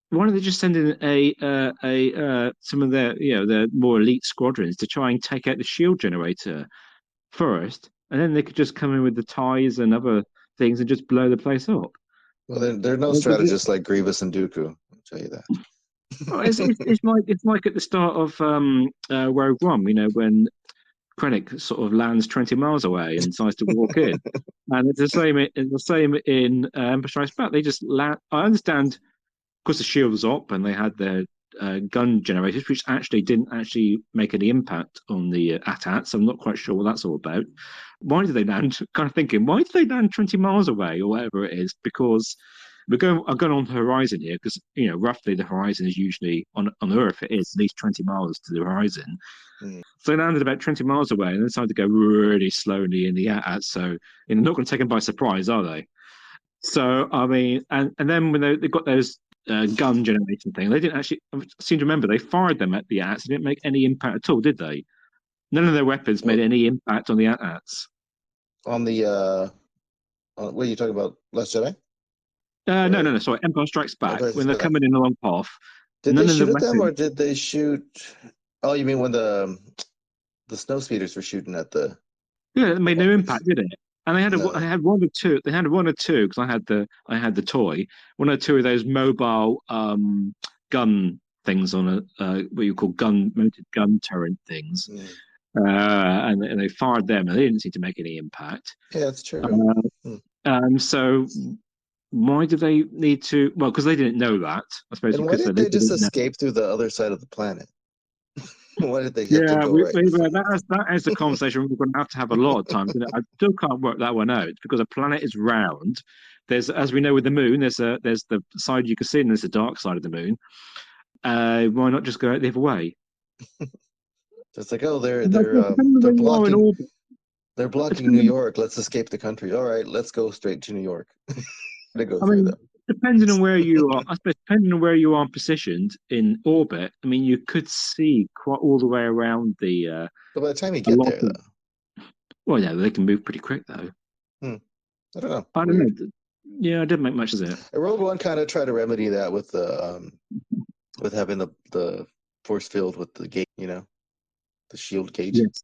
why don't they just send in some of their more elite squadrons to try and take out the shield generator first, and then they could just come in with the ties and other things and just blow the place up. Well, they're no strategists like Grievous and Dooku. I'll tell you that. Well, it's like at the start of Rogue One, when Krennic sort of lands 20 miles away and decides to walk in, and it's the same. It's the same in Empire Strikes Back. They just land. I understand because the shield was up and they had their gun generators, which actually didn't actually make any impact on the AT-AT. So I'm not quite sure what that's all about. Why did they land? Kind of thinking, why did they land 20 miles away or whatever it is? Because I'm going on the horizon here because roughly the horizon is usually on Earth. It is at least 20 miles to the horizon. Mm. So they landed about 20 miles away and then decided to go really slowly in the AT-AT. So not going to take them by surprise, are they? So I mean, and then when they got those gun generation thing, they didn't actually. I seem to remember they fired them at the ats. They didn't make any impact at all, did they? None of their weapons made Well, any impact on the ats. on the what are you talking about? Last Jedi No, or no, no. Sorry, Empire Strikes Back. Empire When they're Strikes Back? coming in along path, Did they none of the shoot at them or weapons. did they shoot? Oh, you mean when the snow speeders were shooting at the Yeah, it made no walkers? impact, did it? And they No. had one or two. They had one or two because I had the toy. One or two of those mobile gun things on a what you call gun mounted gun turret things, Mm. and they fired them, and they didn't seem to make any impact. Yeah, that's true. Uh, Hmm. so why do they need to? Well, because they didn't know that. I suppose And you why could say didn't they they just didn't know. escape through the other side of the planet? Why did they have to Yeah, go right in front of that is the conversation we're going to have a lot of times. I still can't work that one out because a planet is round. There's, as we know with the moon, there's the side you can see, and there's the dark side of the moon. Why not just go out the other way? It's like, oh, Depending on where you are in orbit. they're blocking New Depending, York. Let's escape the country. All right, let's go straight to New York. To go I through mean, them. depending on where you are, I suppose depending on where you are positioned in orbit. I mean, you could see quite all the way around the But by the time you a get lot there, of. though, Well, yeah, they can move pretty quick though. hmm, I don't know. I don't Weird. know. Yeah, I didn't make much of it. Rogue One kind of tried to remedy that with having the force field with the gate, the shield gate. Yes,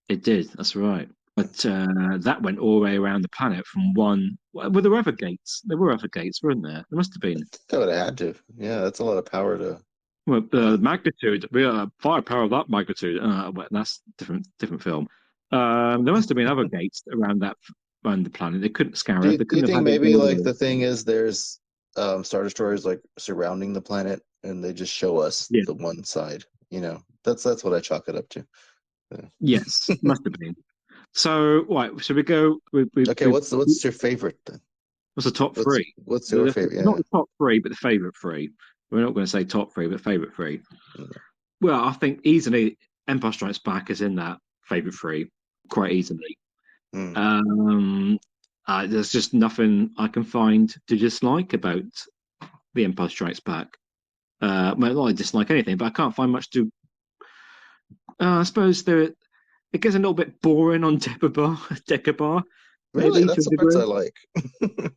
it did. That's right. But that went all the way around the planet from one. Well, there were other gates. There were other gates, weren't there? There must have been. That would have had to. Yeah, that's a lot of power to. Well, the Um, magnitude, firepower of that magnitude. Well, that's different film. There must have been other gates around that around the planet. They couldn't scour it. They do you couldn't have think had it maybe go like there. the thing is there's Star Destroyers like surrounding the planet and they just show us Yeah. the one side? That's what I chalk it up to. Yeah. Yes, must have been. So, right. So we go. Okay, what's your favorite then? What's the top What's three? what's your favorite? Not Yeah. the top three, but the favorite three. We're not going to say top three, but favorite three. Mm, Well, I think easily Empire Strikes Back is in that favorite three quite easily. mm. Um, there's just nothing I can find to dislike about the Empire Strikes Back. Well, not I dislike anything, but I can't find much to. I suppose it gets a little bit boring on Dagobah, Really, maybe to that's a the parts I degree. like.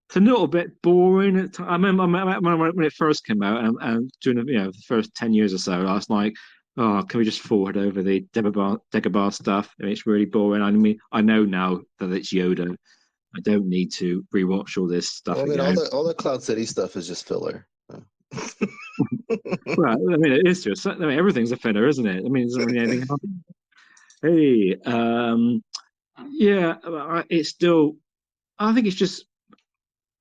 It's a little bit boring. I remember when it first came out, and during the first 10 years or so, I was like, "Oh, can we just forward over the Dagobah stuff?" I mean, it's really boring. I mean, I know now that it's Yoda. I don't need to rewatch all this Well, stuff I mean, all again. the Cloud City stuff is just filler. Well, I mean, it is just. I mean, everything's a filler, isn't it? I mean, doesn't really anything happen. Hey, yeah, it's still. I think it's just.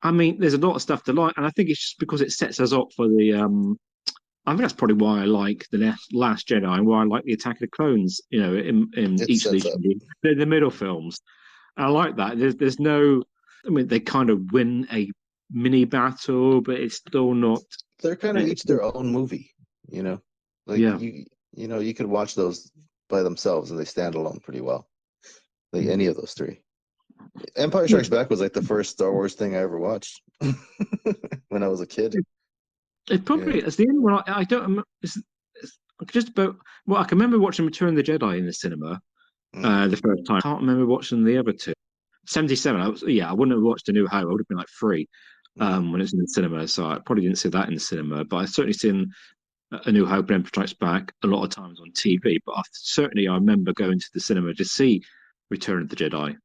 I mean, there's a lot of stuff to like, and I think it's just because it sets us up for the. I think that's probably why I like the Last Jedi and why I like the Attack of the Clones. In It each of sets these, up. the middle films. I like that. There's no. I mean, they kind of win a mini battle, but it's still not. They're kind of each their own movie, you know. Like Yeah. you could watch those by themselves and they stand alone pretty well. Like any of those three. Empire Yeah. Strikes Back was like the first Star Wars thing I ever watched when I was a kid. It Yeah. probably it's the only one I don't. It's just about. Well, I can remember watching Return of the Jedi in the cinema Mm. the first time. I can't remember watching the other two. 77. I wouldn't have watched A New Hope. I would have been like three Mm. when it was in the cinema. So I probably didn't see that in the cinema. But I've certainly seen A New Hope and Empire Strikes Back a lot of times on TV. But I remember going to the cinema to see Return of the Jedi. And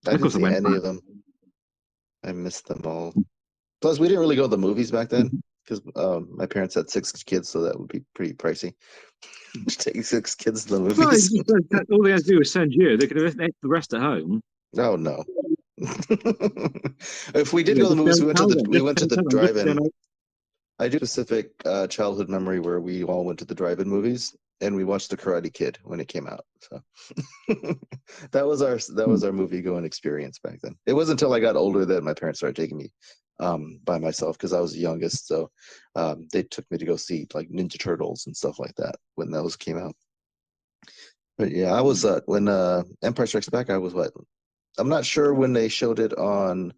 I of didn't course, I see went any back. of them. I missed them all. Plus, we didn't really go to the movies back then because my parents had 6 kids, so that would be pretty pricey. Taking 6 kids to the Well, movies. all they had to do was send you. They could have left the rest at home. Oh no. If we did Yeah, go to the just movies, don't tell them. we Just went to don't the tell them. drive-in. I do a specific childhood memory where we all went to the drive-in movies and we watched The Karate Kid when it came out. So that was our movie going experience back then. It wasn't until I got older that my parents started taking me by myself because I was the youngest. So they took me to go see like Ninja Turtles and stuff like that when those came out. But yeah, I was when Empire Strikes Back. I was what? I'm not sure when they showed it on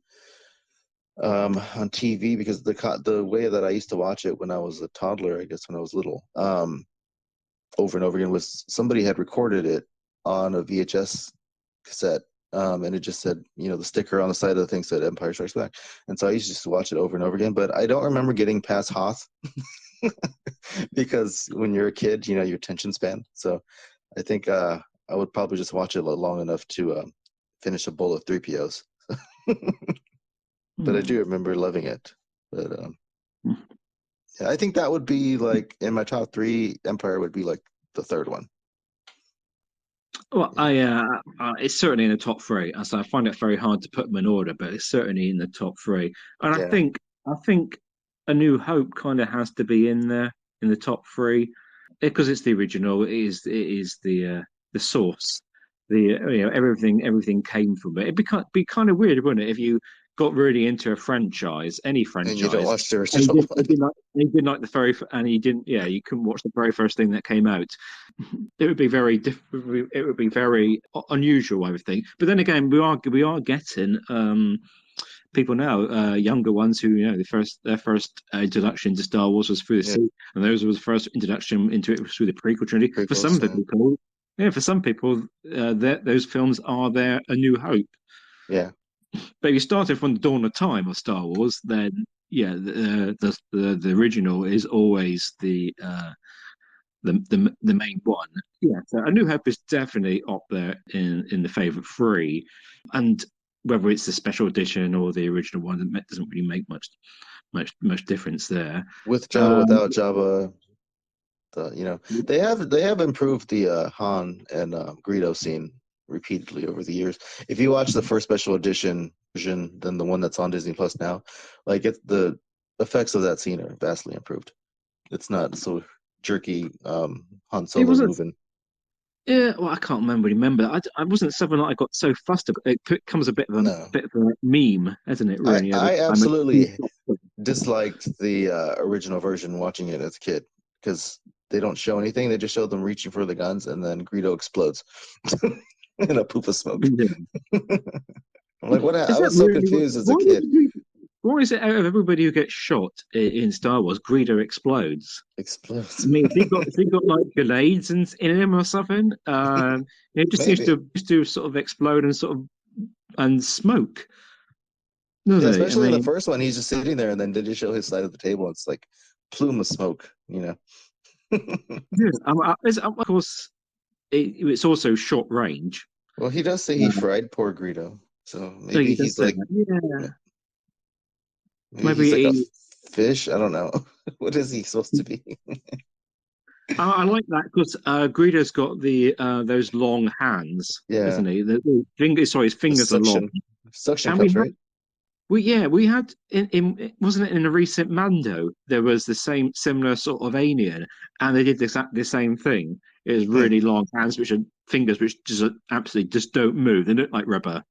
on TV because the way that I used to watch it when I was a toddler, I guess when I was little, over and over again was somebody had recorded it on a VHS cassette, and it just said, the sticker on the side of the thing said Empire Strikes Back, and so I used to just watch it over and over again. But I don't remember getting past Hoth because when you're a kid, your attention span. So I think I would probably just watch it long enough to finish a bowl of 3POs. But I do remember loving it. But yeah, I think that would be like in my top three. Empire would be like the third one. Well, it's certainly in the top three. As I find it very hard to put them in order, but it's certainly in the top three. And Yeah. I think A New Hope kind of has to be in there in the top three because it's the original. It is the source. Everything came from it. It'd be kind of weird, wouldn't it, if you got really into a franchise, any And you don't franchise, watch the and original one. you didn't like the very, and you didn't, yeah, you couldn't watch the very first thing that came out. It would be very different. It would be very unusual, I would think. But then again, we are getting people now, younger ones who their first introduction to Star Wars was through the sea, and those was the first introduction into it was through the prequel trilogy. For some people, those films are their A New Hope. Yeah. But if you started from the dawn of time of Star Wars, then yeah, the original is always the main one. Yeah, so A New Hope is definitely up there in the favorite three, and whether it's the special edition or the original one, it doesn't really make much difference there. With Jabba, without Jabba, they have improved the Han and Greedo scene repeatedly over the years. If you watch the first special edition version, then the one that's on Disney Plus now, like the effects of that scene are vastly improved. It's not so jerky Han Solo moving. Yeah, well, I can't remember. I wasn't something that I got so fussed about. It becomes a bit of a meme, hasn't it? Really, I absolutely disliked the original version watching it as a kid because they don't show anything. They just show them reaching for the guns, and then Greedo explodes in a poop of smoke. I'm like, what? I was so confused as a kid. Why is it out of everybody who gets shot in Star Wars, Greedo explodes? Explodes. I mean, has he got like grenades in him or something? It just seems to sort of explode and smoke. Especially in the first one, he's just sitting there, and then they just show his side of the table. It's like plume of smoke, Yeah, of course, it's also short range. Well, he does say he fried poor Greedo, so maybe he's like, maybe he's like a fish. I don't know. What is he supposed to be? I like that because Greedo's got the those long hands, isn't he? The fingers, his fingers are long. Suction cups, right? We had wasn't it in a recent Mando? There was the similar sort of alien, and they did the same thing. It was really long hands, which are fingers, which just absolutely just don't move. They look like rubber.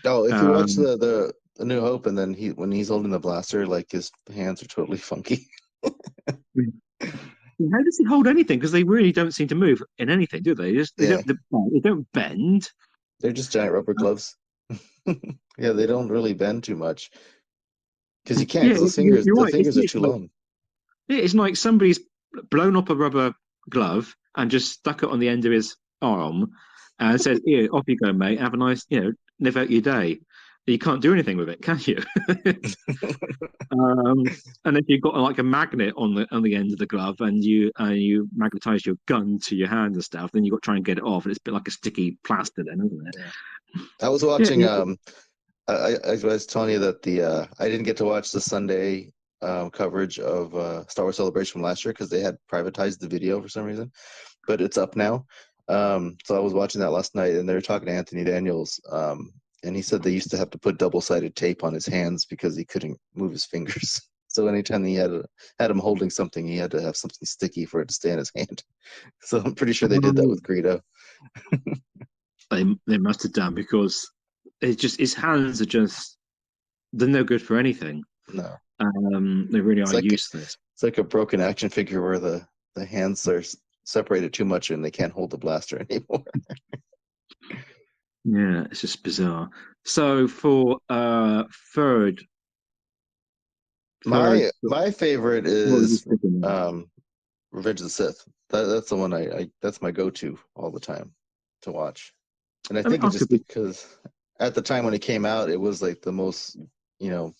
Oh, if you watch the New Hope, and then when he's holding the blaster, like his hands are totally funky. How does he hold anything? Because they really don't seem to move in anything, do they? They don't bend. They're just giant rubber gloves. Yeah, they don't really bend too much because you can't. Because the fingers are too long. Yeah, it's like somebody's blown up a rubber glove and just stuck it on the end of his arm and said, "Here, off you go, mate. Have a nice, live out your day." You can't do anything with it, can you? And if you've got like a magnet on the end of the glove, and you magnetize your gun to your hand and stuff, then you've got to try and get it off, and it's a bit like a sticky plaster, then, isn't it? Yeah. I was watching. I was telling you that I didn't get to watch the Sunday coverage of Star Wars Celebration from last year because they had privatized the video for some reason, but it's up now. So I was watching that last night, and they were talking to Anthony Daniels. And he said they used to have to put double-sided tape on his hands because he couldn't move his fingers. So anytime he had him holding something, he had to have something sticky for it to stay in his hand. So I'm pretty sure they did that with Greedo. They must have done because his hands are they're no good for anything. No, they really are useless. It's like a broken action figure where the hands are separated too much and they can't hold the blaster anymore. Yeah, it's just bizarre. So for third third. My favorite What were you is thinking of? Revenge of the Sith. That's the one I that's my go-to all the time to watch. And I I mean, think I it's could just be. because at the time when it came out, it was like the most, you know,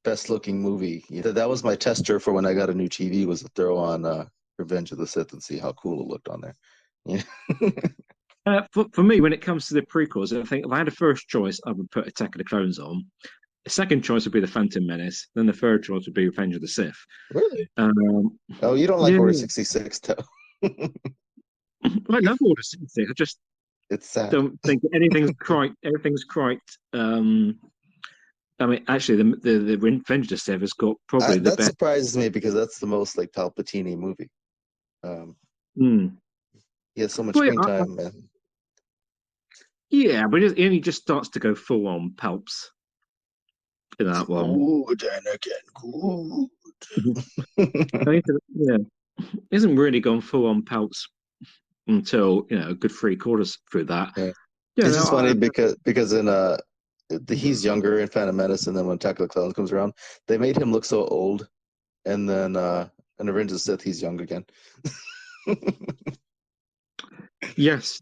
best looking movie. That was my tester for when I got a new TV was to throw on Revenge of the Sith and see how cool it looked on there. Yeah. For me, when it comes to the prequels, I think if I had a first choice, I would put Attack of the Clones on. The second choice would be The Phantom Menace. Then the third choice would be Revenge of the Sith. Really? Um, Oh, you don't like yeah, Order 66 though. I love Order 66. I just It's sad. don't think anything's quite. Everything's quite. I mean, actually, the Revenge of the Sith has got probably the That best. surprises me because that's the most like Palpatine movie. Um, Mm. he has so much Well, screen time, man. yeah, but he only just starts to go full on Palps in that one. Good, Anakin, Yeah, isn't really gone full on Palps until a good 3/4 through that. yeah. Yeah, It's no, just funny because in he's younger in Phantom Menace, and then when Attack of the Clones comes around, they made him look so old, and then in Revenge of the Sith, he's young again. yes,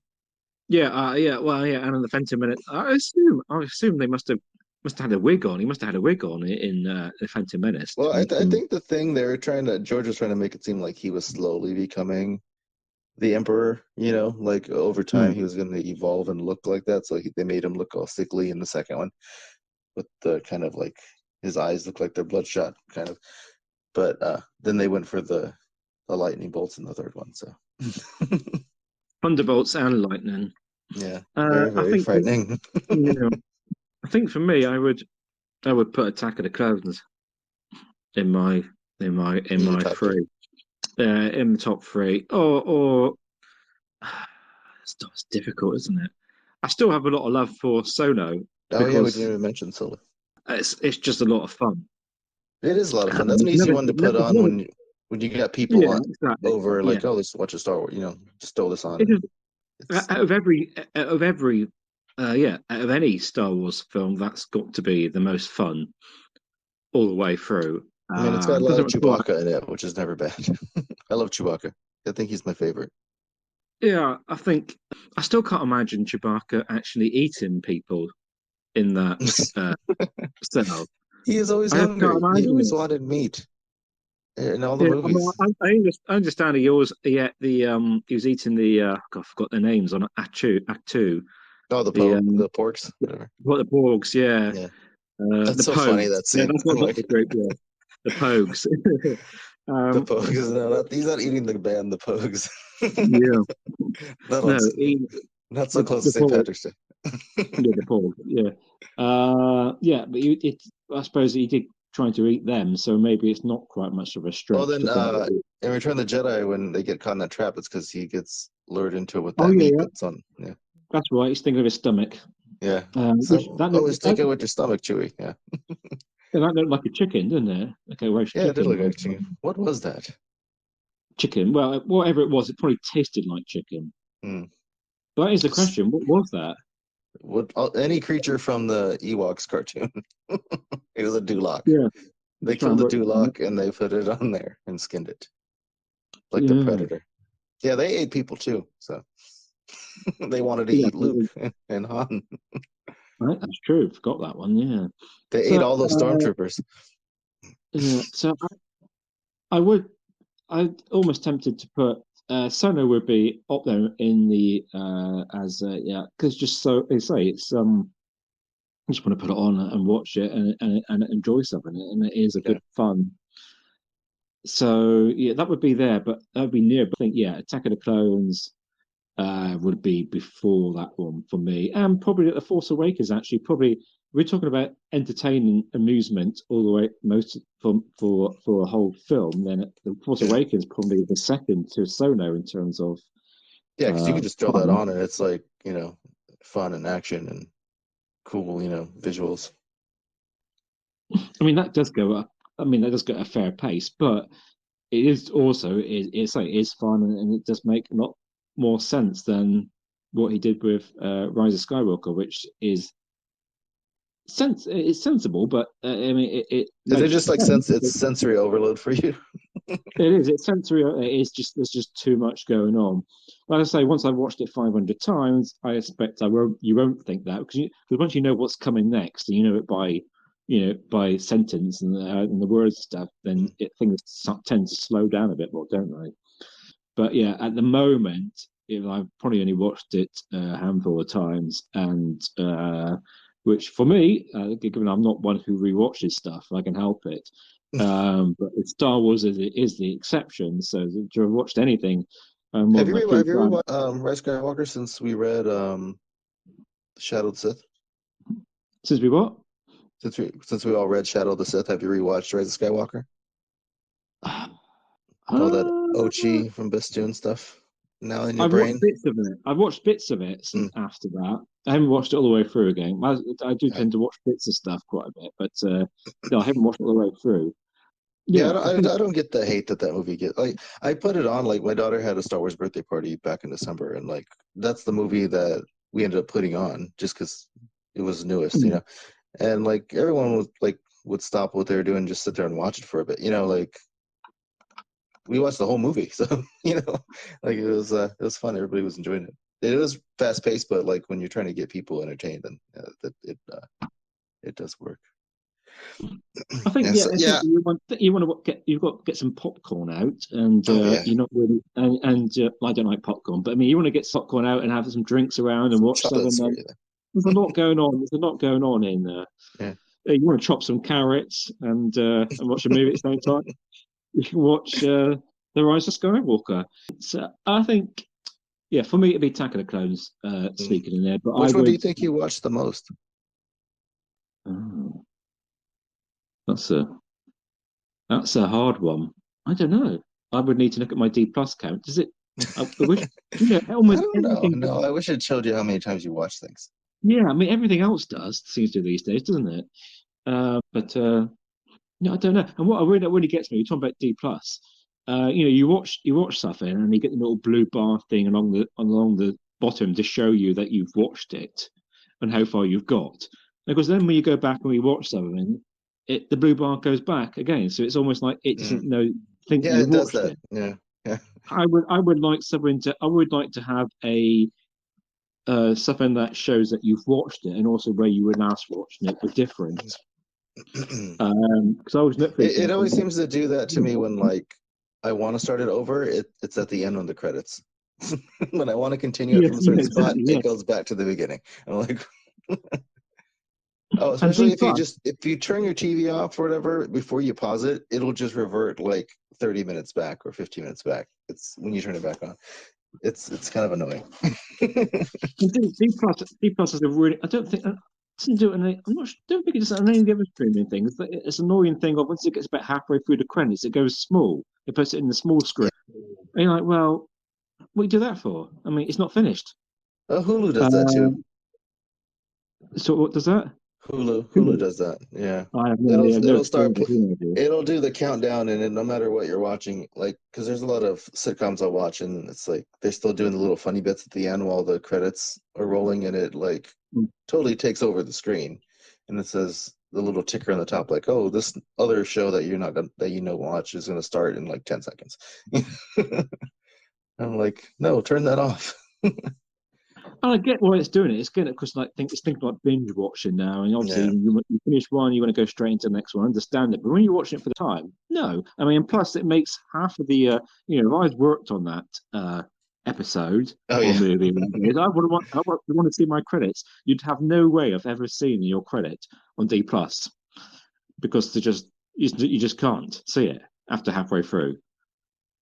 yeah, yeah. Well, yeah, and in the Phantom Menace, I assume they must have had a wig on. He must have had a wig on in the Phantom Menace Well, to make I him. think the thing they're George was trying to make it seem like he was slowly becoming the Emperor. You know, like over time Hmm. he was going to evolve and look like that. So they made him look all sickly in the second one, with the kind of like his eyes look like they're bloodshot, kind of. But then they went for the lightning bolts in the third one. So Thunderbolts and lightning. yeah, very I very think, frightening. I think for me, I would put Attack of the Clones in my in Your my top three. three, in the top three, or it's difficult, isn't it? I still have a lot of love for Solo Oh yeah, we didn't because even mention Solo. it's just a lot of fun. It is a lot of fun. That's an It's easy never, one to put it's on never, when you got people yeah, exactly. over Yeah, like, oh, let's watch a Star Wars. Just throw this on it and is it's. out of every yeah, out of any Star Wars film, that's got to be the most fun all the way through. I mean, it's got a lot Doesn't of require. Chewbacca in it, which is never bad. I love Chewbacca. I think he's my favorite. Yeah, I think I still can't imagine Chewbacca actually eating people in that uh, cell. He is always I just can't hungry. He imagine always it. wanted meat in all the Yeah, I mean, movies. I understand he was eating the God, I forgot the names on Actu, Oh, the the porks, whatever. what the Porgs, yeah, Yeah, the that's so funny Pogues, that yeah, scene. that's I'm what like the group, yeah, the Pogues. the um, pogues. No, he's not eating the band. The pogues. yeah, Not on. no, Not so close to the St. Porg, Patrick's Day. yeah, the Porg, yeah, yeah, but I suppose he did trying to eat them, so maybe it's not quite much of a Well, stretch then, to think. in Return of the Jedi, when they get caught in that trap, it's because he gets lured into it with Oh that yeah, meat yeah, that's on. Yeah, that's right. He's thinking of his stomach, yeah. which So always take it with your stomach, Chewy. Yeah, that looked like a chicken, didn't it? Like a roast yeah. It did chicken. look like chicken. What was that? Chicken. Well, whatever it was, it probably tasted like chicken. Hmm. But that is the question. What was that? What? Any creature from the Ewoks cartoon? It was a dulak. Yeah, They just trying killed to a work. dulak and they put it on there and skinned it like the Yeah, predator. Yeah, they ate people too. So they wanted to yeah, eat Luke and Han. right, that's true. Forgot that one. Yeah. They ate So, all those stormtroopers. yeah. So I would. I almost tempted to put Sono would be up there in the as yeah, because just so they say it's. I just want to put it on and watch it and enjoy something, and it is a Yeah. good fun. So yeah, that would be there, but that would be near. But I think yeah, Attack of the Clones would be before that one for me, and probably The Force Awakens. Actually, probably we're talking about entertaining amusement all the way most for a whole film. Then The Force Yeah. Awakens probably the second to Solo in terms of Yeah, because you could just throw that fun. on and it's like, fun and action and cool, visuals. I mean that does go up. I mean that does go at a fair pace, but it is also it's like it's fun and it does make a lot more sense than what he did with Rise of Skywalker, which is it's sensible, but I mean, it Is it makes just like sense. it's sensory overload for you? It is. It's sensory. It is just there's just too much going on. Like I say, once I've watched it 500 times, I expect I won't. You won't think that because once you know what's coming next, and you know it by by sentence and the words and stuff, then things tend to slow down a bit more, don't they? But yeah, at the moment, I've probably only watched it a handful of times, and which for me, given I'm not one who rewatches stuff, I can help it. But Star Wars is the exception. So to have watched anything more than a few Have you times. rewatched Rise of Skywalker since we read Shadow of the Sith? Since we what? Since we all read Shadow of the Sith, have you rewatched Rise of Skywalker? All that Uh, Ochi from Bastoon stuff now in your I've watched brain? bits of it. I've watched bits of it since Mm. after that. I haven't watched it all the way through again. I do Yeah, tend to watch bits of stuff quite a bit, but no, I haven't watched it all the way through. yeah. Yeah, I think I don't get the hate that that movie gets. Like, I put it on. Like, my daughter had a Star Wars birthday party back in December, and like that's the movie that we ended up putting on just because it was newest, you know. And like everyone would stop what they were doing, and just sit there and watch it for a bit, you know. Like we watched the whole movie, so you know, like it was fun. Everybody was enjoying it. It was fast paced, but like when you're trying to get people entertained, then that it does work. I think Yeah, yeah, so I think yeah. you want to get you've got to get some popcorn out, and Oh yeah, you're not really and I don't like popcorn, but I mean you want to get popcorn out and have some drinks around and watch chocolate something. for Then you there's a lot going on. There's a lot going on in there. there. You want to chop some carrots and watch a movie at the same time. You can watch The Rise of Skywalker. So I think yeah, for me it'd be Attack of the Clones Yeah. Mm. sneaking in there, but I Which one do would. you think you watched the most? Oh, that's a That's a hard one. I don't know. I would need to look at my D plus count. Does it? I wish I almost don't know. everything. No, I wish it showed you how many times you watch things. Yeah, I mean everything else does seems to these days, doesn't it? But no, I don't know. And what really gets me, you're talking about D plus. You watch something and you get the little blue bar thing along the bottom to show you that you've watched it and how far you've got. Because then when you go back and we watch something, the blue bar goes back again. So it's almost like it Mm. doesn't know think that Yeah, you've it does watched that. it. Yeah, yeah. I would like something to I would like to have a something that shows that you've watched it and also where you were last watching it were different. Because I always look for these It things. always seems to do that to me when like I want to start it over. It's at the end on the credits. When I want to continue it Yes, from a yeah, certain spot, exactly. it Yeah, goes back to the beginning. I'm like, oh, and D especially plus. if you turn your TV off or whatever before you pause it, it'll just revert like 30 minutes back or 15 minutes back. It's when you turn it back on. It's kind of annoying. And D plus is a really. I don't think it doesn't do it. I'm not. Don't think it does it on any of the other streaming things. It's an annoying thing. Of once it gets about halfway through the credits, it goes small. It puts it in the small Yeah. screen. And you're like, well, what do you do that for? I mean, it's not finished. Oh, Hulu does that too. Um, so what does that? Hulu does that. Yeah. I have no idea. I've never It'll experienced start it. You know, do. it'll do the countdown, and then no matter what you're watching, like because there's a lot of sitcoms I'll watch, and it's like they're still doing the little funny bits at the end while the credits are rolling, and it like totally takes over the screen, and it says the little ticker on the top like, oh, this other show that you're not gonna that you know watch is gonna start in like 10 seconds. I'm like, no, turn that off. And I get why it's doing it. It's getting it because like think it's thinking like binge watching now, and obviously Yeah. you finish one, you want to go straight into the next one. I understand it, but when you're watching it for the time, no. I mean, plus it makes half of the if I'd worked on that episode Oh or yeah. movie, I would want to see my credits. You'd have no way of ever seeing your credit on D plus because you just can't see it after halfway through.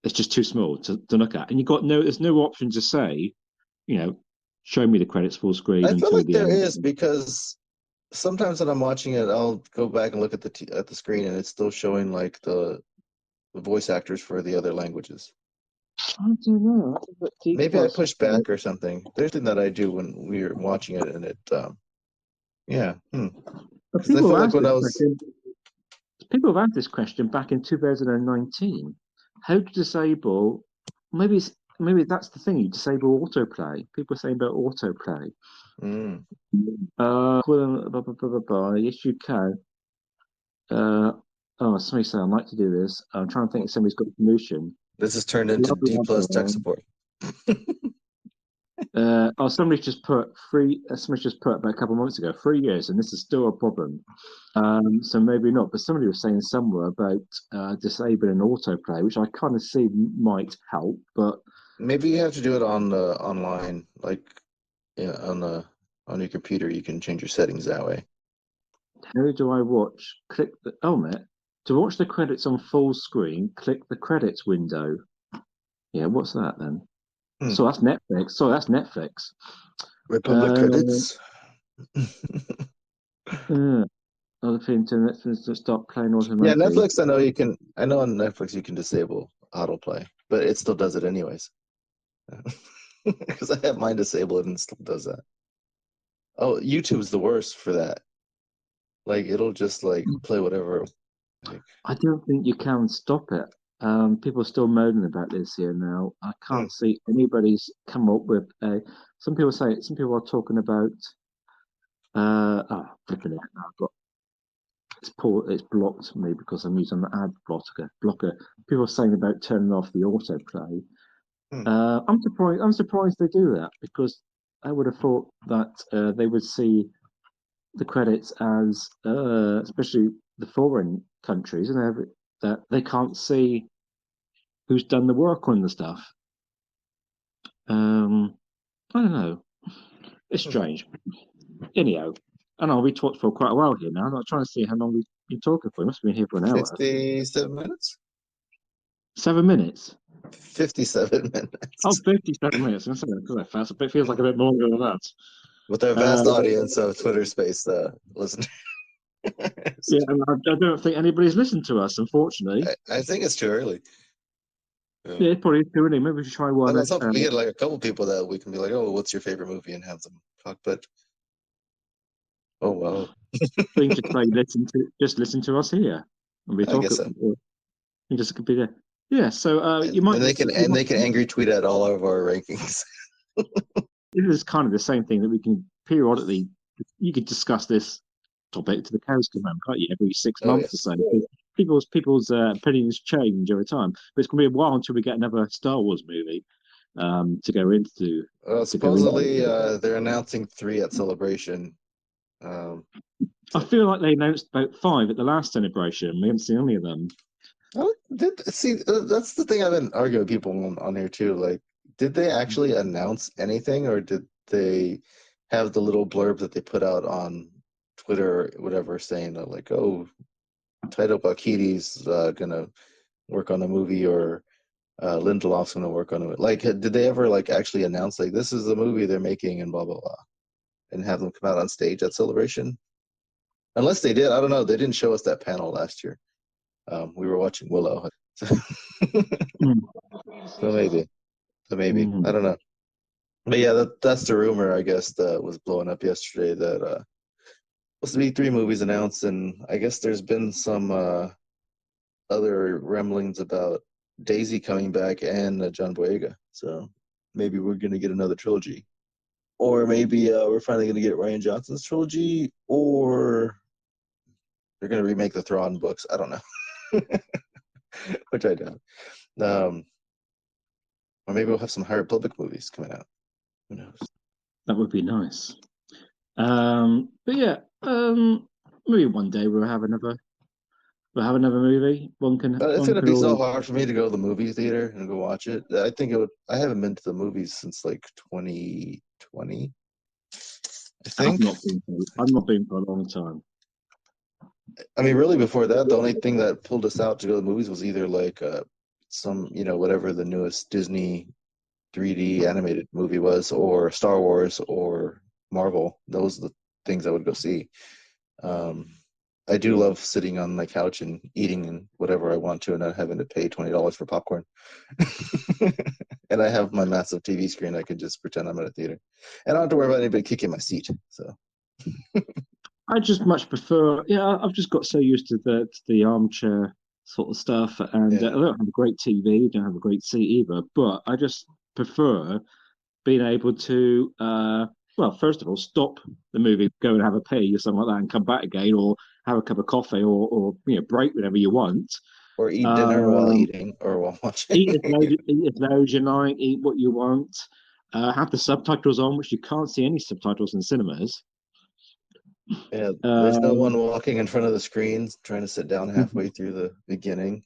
It's just too small to look at, and there's no option to say, you know, show me the credits full screen I feel until like the there end. is because sometimes when I'm watching it, I'll go back and look at at the screen, and it's still showing like the voice actors for the other languages. I don't know. I think that D Maybe I plus. push back or something. There's something that I do when we're watching it, and it, yeah, But because I feel like when I was, people have asked this question back in 2019. How to disable? Maybe it's maybe that's the thing. You disable autoplay. People are saying about autoplay. Mm. Yes, you can. Somebody said I'd like to do this. I'm trying to think if somebody's got a solution. This has turned into D plus tech support. Somebody just put free. Somebody just put about a couple of months ago, 3 years, and this is still a problem. So maybe not. But somebody was saying somewhere about disabling autoplay, which I kind of see might help. But Maybe you have to do it on the online, like on your computer. You can change your settings that way. how do I watch? Click the mate. To watch the credits on full screen, click the credits window. Yeah, what's that then? Hmm. So that's Netflix. So that's Netflix. Republic credits. Other thing to Netflix to stop playing Yeah, automatically. Netflix. I know you can. I know on Netflix you can disable autoplay, but it still does it anyways. Because I have mine disabled and it still does that. Oh, YouTube's the worst for that. Like it'll just like play whatever. Like, I don't think you can stop it. People are still moaning about this here now. I can't see anybody's come up with a. Some people say. Some people are talking about. Flipping it. Now I've got it's blocked me because I'm using the ad blocker. People are saying about turning off the autoplay. I'm surprised. I'm surprised they do that because I would have thought that they would see the credits as, especially the foreign countries, and that they can't see who's done the work on the stuff. I don't know. It's strange. Anyhow, I know we talked for quite a while here now. I'm not trying to see how long we've been talking for. We must have been here for an hour. 57 minutes? 7 minutes. 57 minutes. Oh, 57 minutes. I'm sorry, fast. It feels like a bit longer than that. With our vast audience of Twitter space listeners. Yeah, and I don't think anybody's listened to us, unfortunately. I think it's too early. Yeah, it's probably too early. Maybe we should try one. Let's hope we get like a couple people that we can be like, oh, what's your favorite movie, and have them talk. But oh well, think just say listen to us here, and we I talk. guess so. You just could be there. Yeah. So you might. And they can angry tweet at all of our rankings. This is kind of the same thing that we can periodically. You could discuss this topic to the cows come home, can't you? Every 6 months or so. People's opinions change over time, but it's going to be a while until we get another Star Wars movie to go into. Supposedly, they're announcing 3 at Celebration. I feel like they announced about 5 at the last celebration. We haven't seen any of them. That's the thing I've been arguing with people on here too. Like, did they actually announce anything, or did they have the little blurb that they put out on Twitter or whatever, saying that, like, oh, Taika Waititi's gonna work on a movie, or Lindelof's gonna work on it? Like, did they ever like actually announce like this is the movie they're making and blah blah blah, and have them come out on stage at Celebration? Unless they did, I don't know. They didn't show us that panel last year. We were watching Willow, so maybe. I don't know. But yeah, that's the rumor, I guess, that was blowing up yesterday, that supposed to be 3 movies announced, and I guess there's been some other rumblings about Daisy coming back and John Boyega. So maybe we're gonna get another trilogy, or maybe we're finally gonna get Ryan Johnson's trilogy, or they're gonna remake the Thrawn books. I don't know, which I doubt. Or maybe we'll have some High Republic movies coming out. Who knows? That would be nice. But yeah, maybe one day we'll have another movie. It's gonna be so hard for me to go to the movie theater and go watch it. I think it would. I haven't been to the movies since like 2020. I think. I've not been for a long time. I mean, really, before that, the only thing that pulled us out to go to the movies was either like some, whatever the newest Disney 3D animated movie was, or Star Wars, or Marvel. Those are the things I would go see. I do love sitting on my couch and eating and whatever I want to, and not having to pay $20 for popcorn. And I have my massive TV screen. I can just pretend I'm at a theater, and I don't have to worry about anybody kicking my seat. So I just much prefer. Yeah, I've just got so used to the armchair sort of stuff. And I don't have a great TV, don't have a great seat either, but I just prefer being able to, well, first of all, stop the movie, go and have a pee or something like that, and come back again, or have a cup of coffee, or break whenever you want. Or eat dinner while eating or while watching. Eat as loud as you like, eat what you want. Have the subtitles on, which you can't see any subtitles in cinemas. Yeah, there's no one walking in front of the screen trying to sit down halfway through the beginning.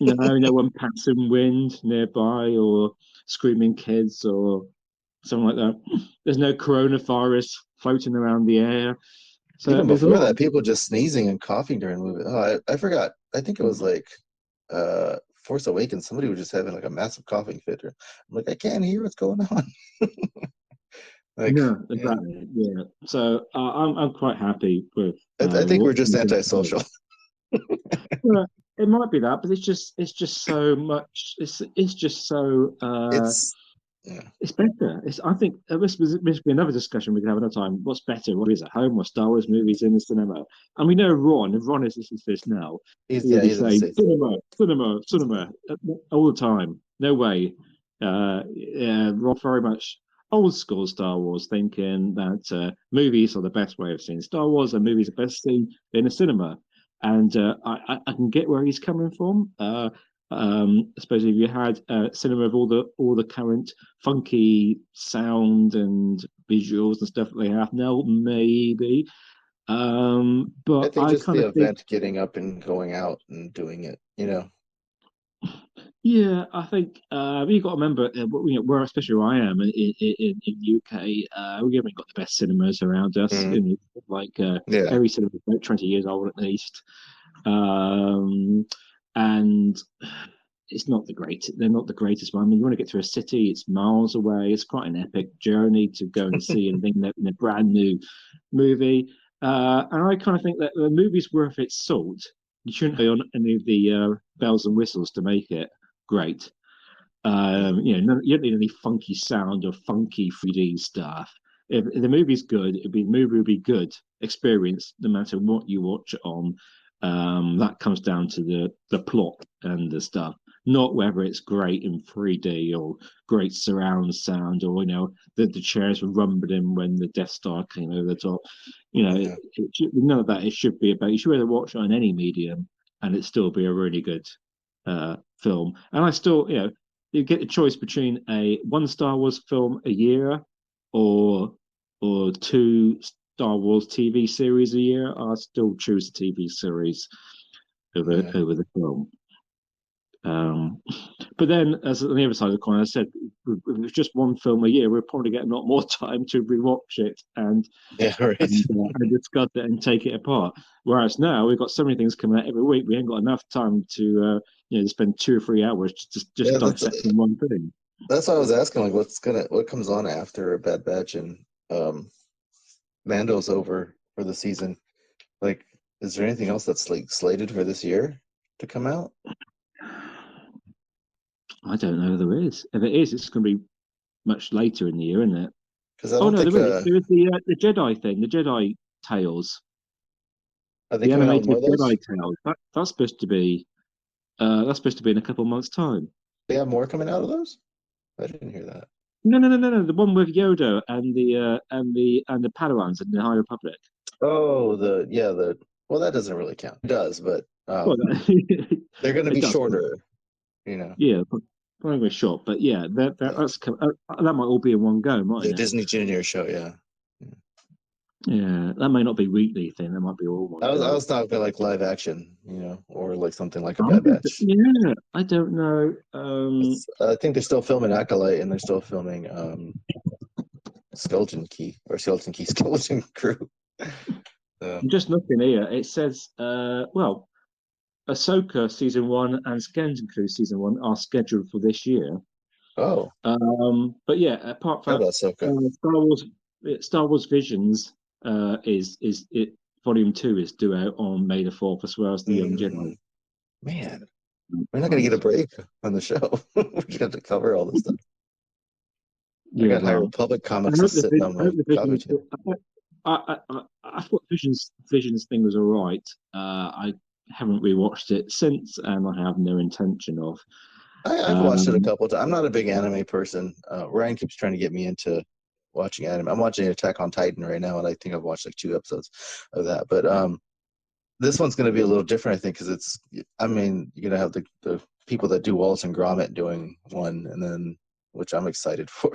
No one passing wind nearby or screaming kids or something like that. There's no coronavirus floating around the air. So Even there's a before lot that, people just sneezing and coughing during the movie. Oh, I forgot. I think it was like Force Awakens. Somebody was just having like a massive coughing fit. I'm like, I can't hear what's going on. Like, no, exactly. Yeah. So I'm quite happy with. I think we're just what- antisocial. Well, it might be that, but it's just so much. It's just so. It's yeah. It's better. I think this will be another discussion we can have another time. What's better? What is at home or Star Wars movies in the cinema? And we know Ron. If Ron is listening to this now, He's he'll be in the saying States. cinema all the time. No way. Ron very much old school Star Wars, thinking that movies are the best way of seeing Star Wars, and movies are best seen in a cinema. And I can get where he's coming from. I suppose if you had cinema of all the current funky sound and visuals and stuff that they have now, maybe. I But think I just kind the of think, event getting up and going out and doing it, yeah, I think you've got to remember, where especially where I am in UK, we haven't got the best cinemas around us. Like Yeah. every cinema is about 20 years old at least. And it's not the great. They're not the greatest one. I mean, you want to get to a city; it's miles away. It's quite an epic journey to go and see anything in a brand new movie. And I kind of think that the movie's worth its salt. You shouldn't be on any of the bells and whistles to make it great. You don't need any funky sound or funky 3D stuff. If the movie's good, the movie will be good experience no matter what you watch it on. That comes down to the plot and the stuff, not whether it's great in 3D or great surround sound, or the chairs were rumbling when the Death Star came over the top. None of that. It should be about. You should be able to watch it on any medium, and it still be a really good film. And I still, you get the choice between one Star Wars film a year, or two Star Wars TV series a year. I still choose the TV series over the film. But then, as on the other side of the coin, I said, if it was just one film a year, we'd probably get a lot more time to rewatch it and discuss it and take it apart. Whereas now we've got so many things coming out every week, we ain't got enough time to to spend 2 or 3 hours just dissecting one thing. That's why I was asking, like, what comes on after Bad Batch and Mando's over for the season? Like, is there anything else that's like slated for this year to come out? I don't know if there is. If it is, it's going to be much later in the year, isn't it? Because I don't think there is. There is the Jedi thing, the Jedi Tales, are they the coming out with animated more of those? Jedi Tales. That's supposed to be in a couple of months' time. They have more coming out of those? I didn't hear that. No. The one with Yoda and the Padawans in the High Republic. Oh, well, that doesn't really count. It does, but Well, they're going to be does. shorter, Yeah, probably short, but yeah, that might all be in one go, mightn't The it? Disney Junior show, yeah. Yeah, that may not be weekly thing. That might be all one I go. was talking like live action, or like something like a Bad Batch. Yeah, I don't know. I think they're still filming Acolyte, and they're still filming Skeleton Key Skeleton Crew. I'm just looking here. It says, well, Ahsoka season 1 and Skeleton Crew season 1 are scheduled for this year. Oh, But yeah, apart how from about Ahsoka? Star Wars Visions is volume 2 is due out on May the 4th, as well as the Young Jedi. Man, we're not going to get a break on the show. We just got to cover all this stuff. I got High Republic comics sitting on my coffee table. I thought Visions thing was all right. haven't rewatched it since, and I have no intention of. I've watched it a couple of times. I'm not a big anime person. Ryan keeps trying to get me into watching anime. I'm watching Attack on Titan right now, and I think I've watched like 2 episodes of that. But this one's going to be a little different, I think, because you're going to have the people that do Wallace and Gromit doing one, and then which I'm excited for,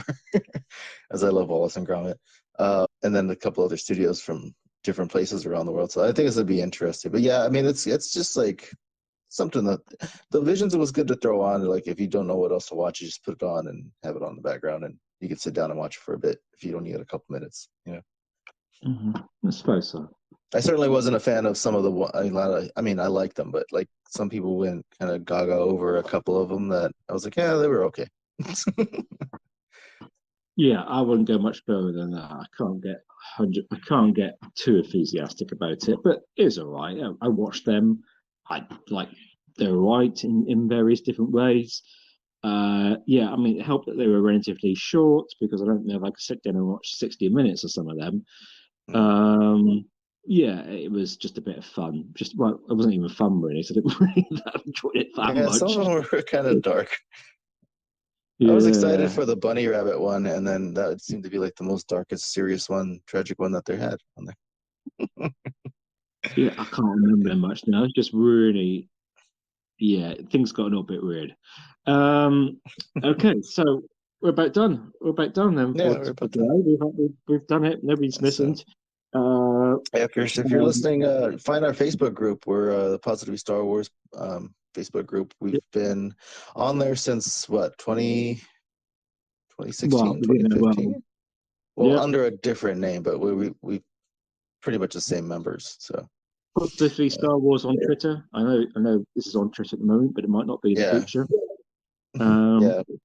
as I love Wallace and Gromit, and then a couple other studios from different places around the world. So I think this would be interesting. But yeah, I mean, it's just like something that the Visions was good to throw on. Like if you don't know what else to watch, you just put it on and have it on the background, and you can sit down and watch it for a bit if you don't need a couple minutes. I suppose so. I certainly wasn't a fan of some of the. I mean, I like them, but like some people went kind of gaga over a couple of them that I was like, yeah, they were okay. Yeah, I wouldn't go much further than that. I can't get too enthusiastic about it, but it's all right. I watched them. They're right in various different ways. Yeah, I mean, it helped that they were relatively short because I don't know if I could sit down and watch 60 minutes of some of them. Yeah, it was just a bit of fun. It wasn't even fun really, so I didn't really enjoy it that much. Some of them were kind of dark. Yeah. I was excited for the bunny rabbit one, and then that seemed to be like the most darkest, serious one, tragic one that they had on there. Yeah, I can't remember much now. It's just really, yeah, things got a little bit weird. Okay, so we're about done. We're about done then. Yeah, we're about done. We've done it. Nobody's listened. If you're listening, find our Facebook group. We're the Positively Star Wars Facebook group. We've been on there since what 2016, 2015. Well, under a different name, but we pretty much the same members. So Positively Star Wars on Twitter. I know this is on Twitter at the moment, but it might not be in the future.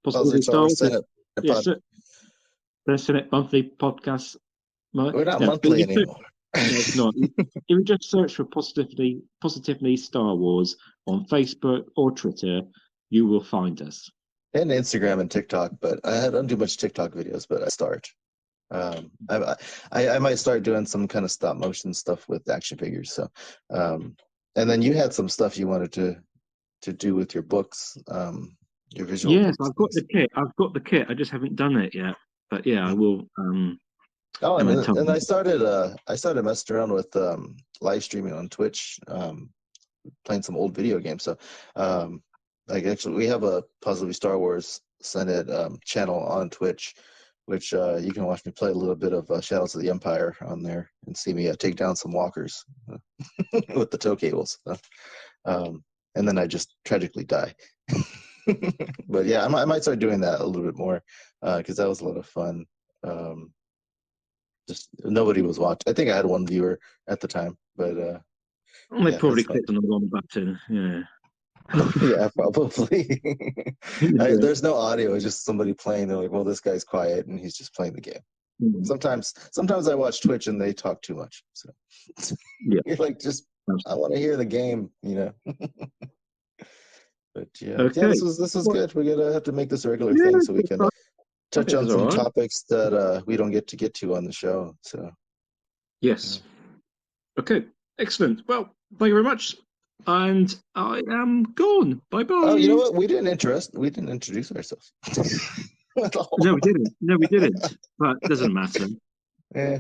Positively Star Wars. The Senate monthly podcast. We're not monthly anymore. No, it's not. If you just search for Positively Star Wars on Facebook or Twitter, you will find us. And Instagram and TikTok, but I don't do much TikTok videos, but I start. I might start doing some kind of stop motion stuff with action figures. So, and then you had some stuff you wanted to do with your books, your visual. Yes, I've got the kit. I just haven't done it yet, but yeah, I will. And I started messing around with live streaming on Twitch, playing some old video games. So, actually, we have a Positively Star Wars Senate channel on Twitch, which you can watch me play a little bit of Shadows of the Empire on there and see me take down some walkers with the tow cables. And then I just tragically die. But yeah, I might start doing that a little bit more because that was a lot of fun. Just nobody was watching. I think I had one viewer at the time, but they probably clicked on the wrong button. Yeah. Yeah, probably. There's no audio. It's just somebody playing. They're like, "Well, this guy's quiet, and he's just playing the game." Mm-hmm. Sometimes I watch Twitch and they talk too much. So you're like, I want to hear the game, But yeah, this was good. We're gonna have to make this a regular thing so we can touch on some topics that we don't get to on the show. So yes, okay, excellent. Well, thank you very much. And I am gone. Bye bye. Oh, you know what? We didn't introduce ourselves. No, we didn't. But it doesn't matter. Yeah.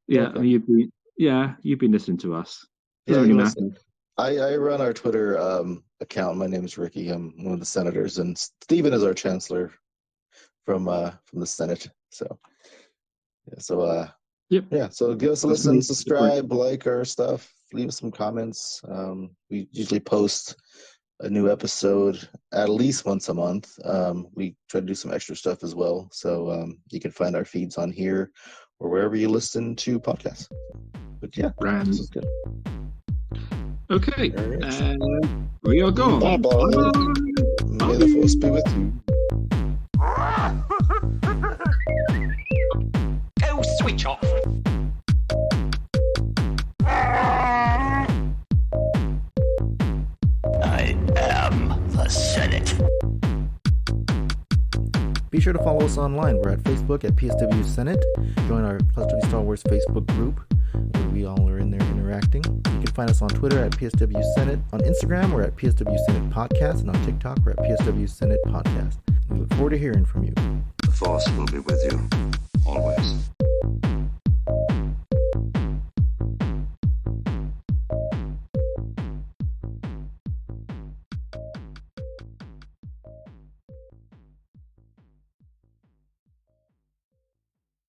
Yeah, okay. You've been listening to us. Yeah, really matter. I run our Twitter account. My name is Ricky. I'm one of the senators, and Stephen is our chancellor from the Senate. So So give us a listen, subscribe, like our stuff, leave us some comments. We usually post a new episode at least once a month. We try to do some extra stuff as well. So you can find our feeds on here or wherever you listen to podcasts. But yeah, this is good. Okay, we are gone. Bye bye. May the force be with you. Go switch off. I am the Senate. Be sure to follow us online. We're at Facebook at PSW Senate. Join our Positively Star Wars Facebook group where we all are in there interacting interacting. You can find us on Twitter at PSW Senate, on Instagram we're at PSW Senate Podcast, and on TikTok we're at PSW Senate Podcast. We look forward to hearing from you. The Force will be with you, always.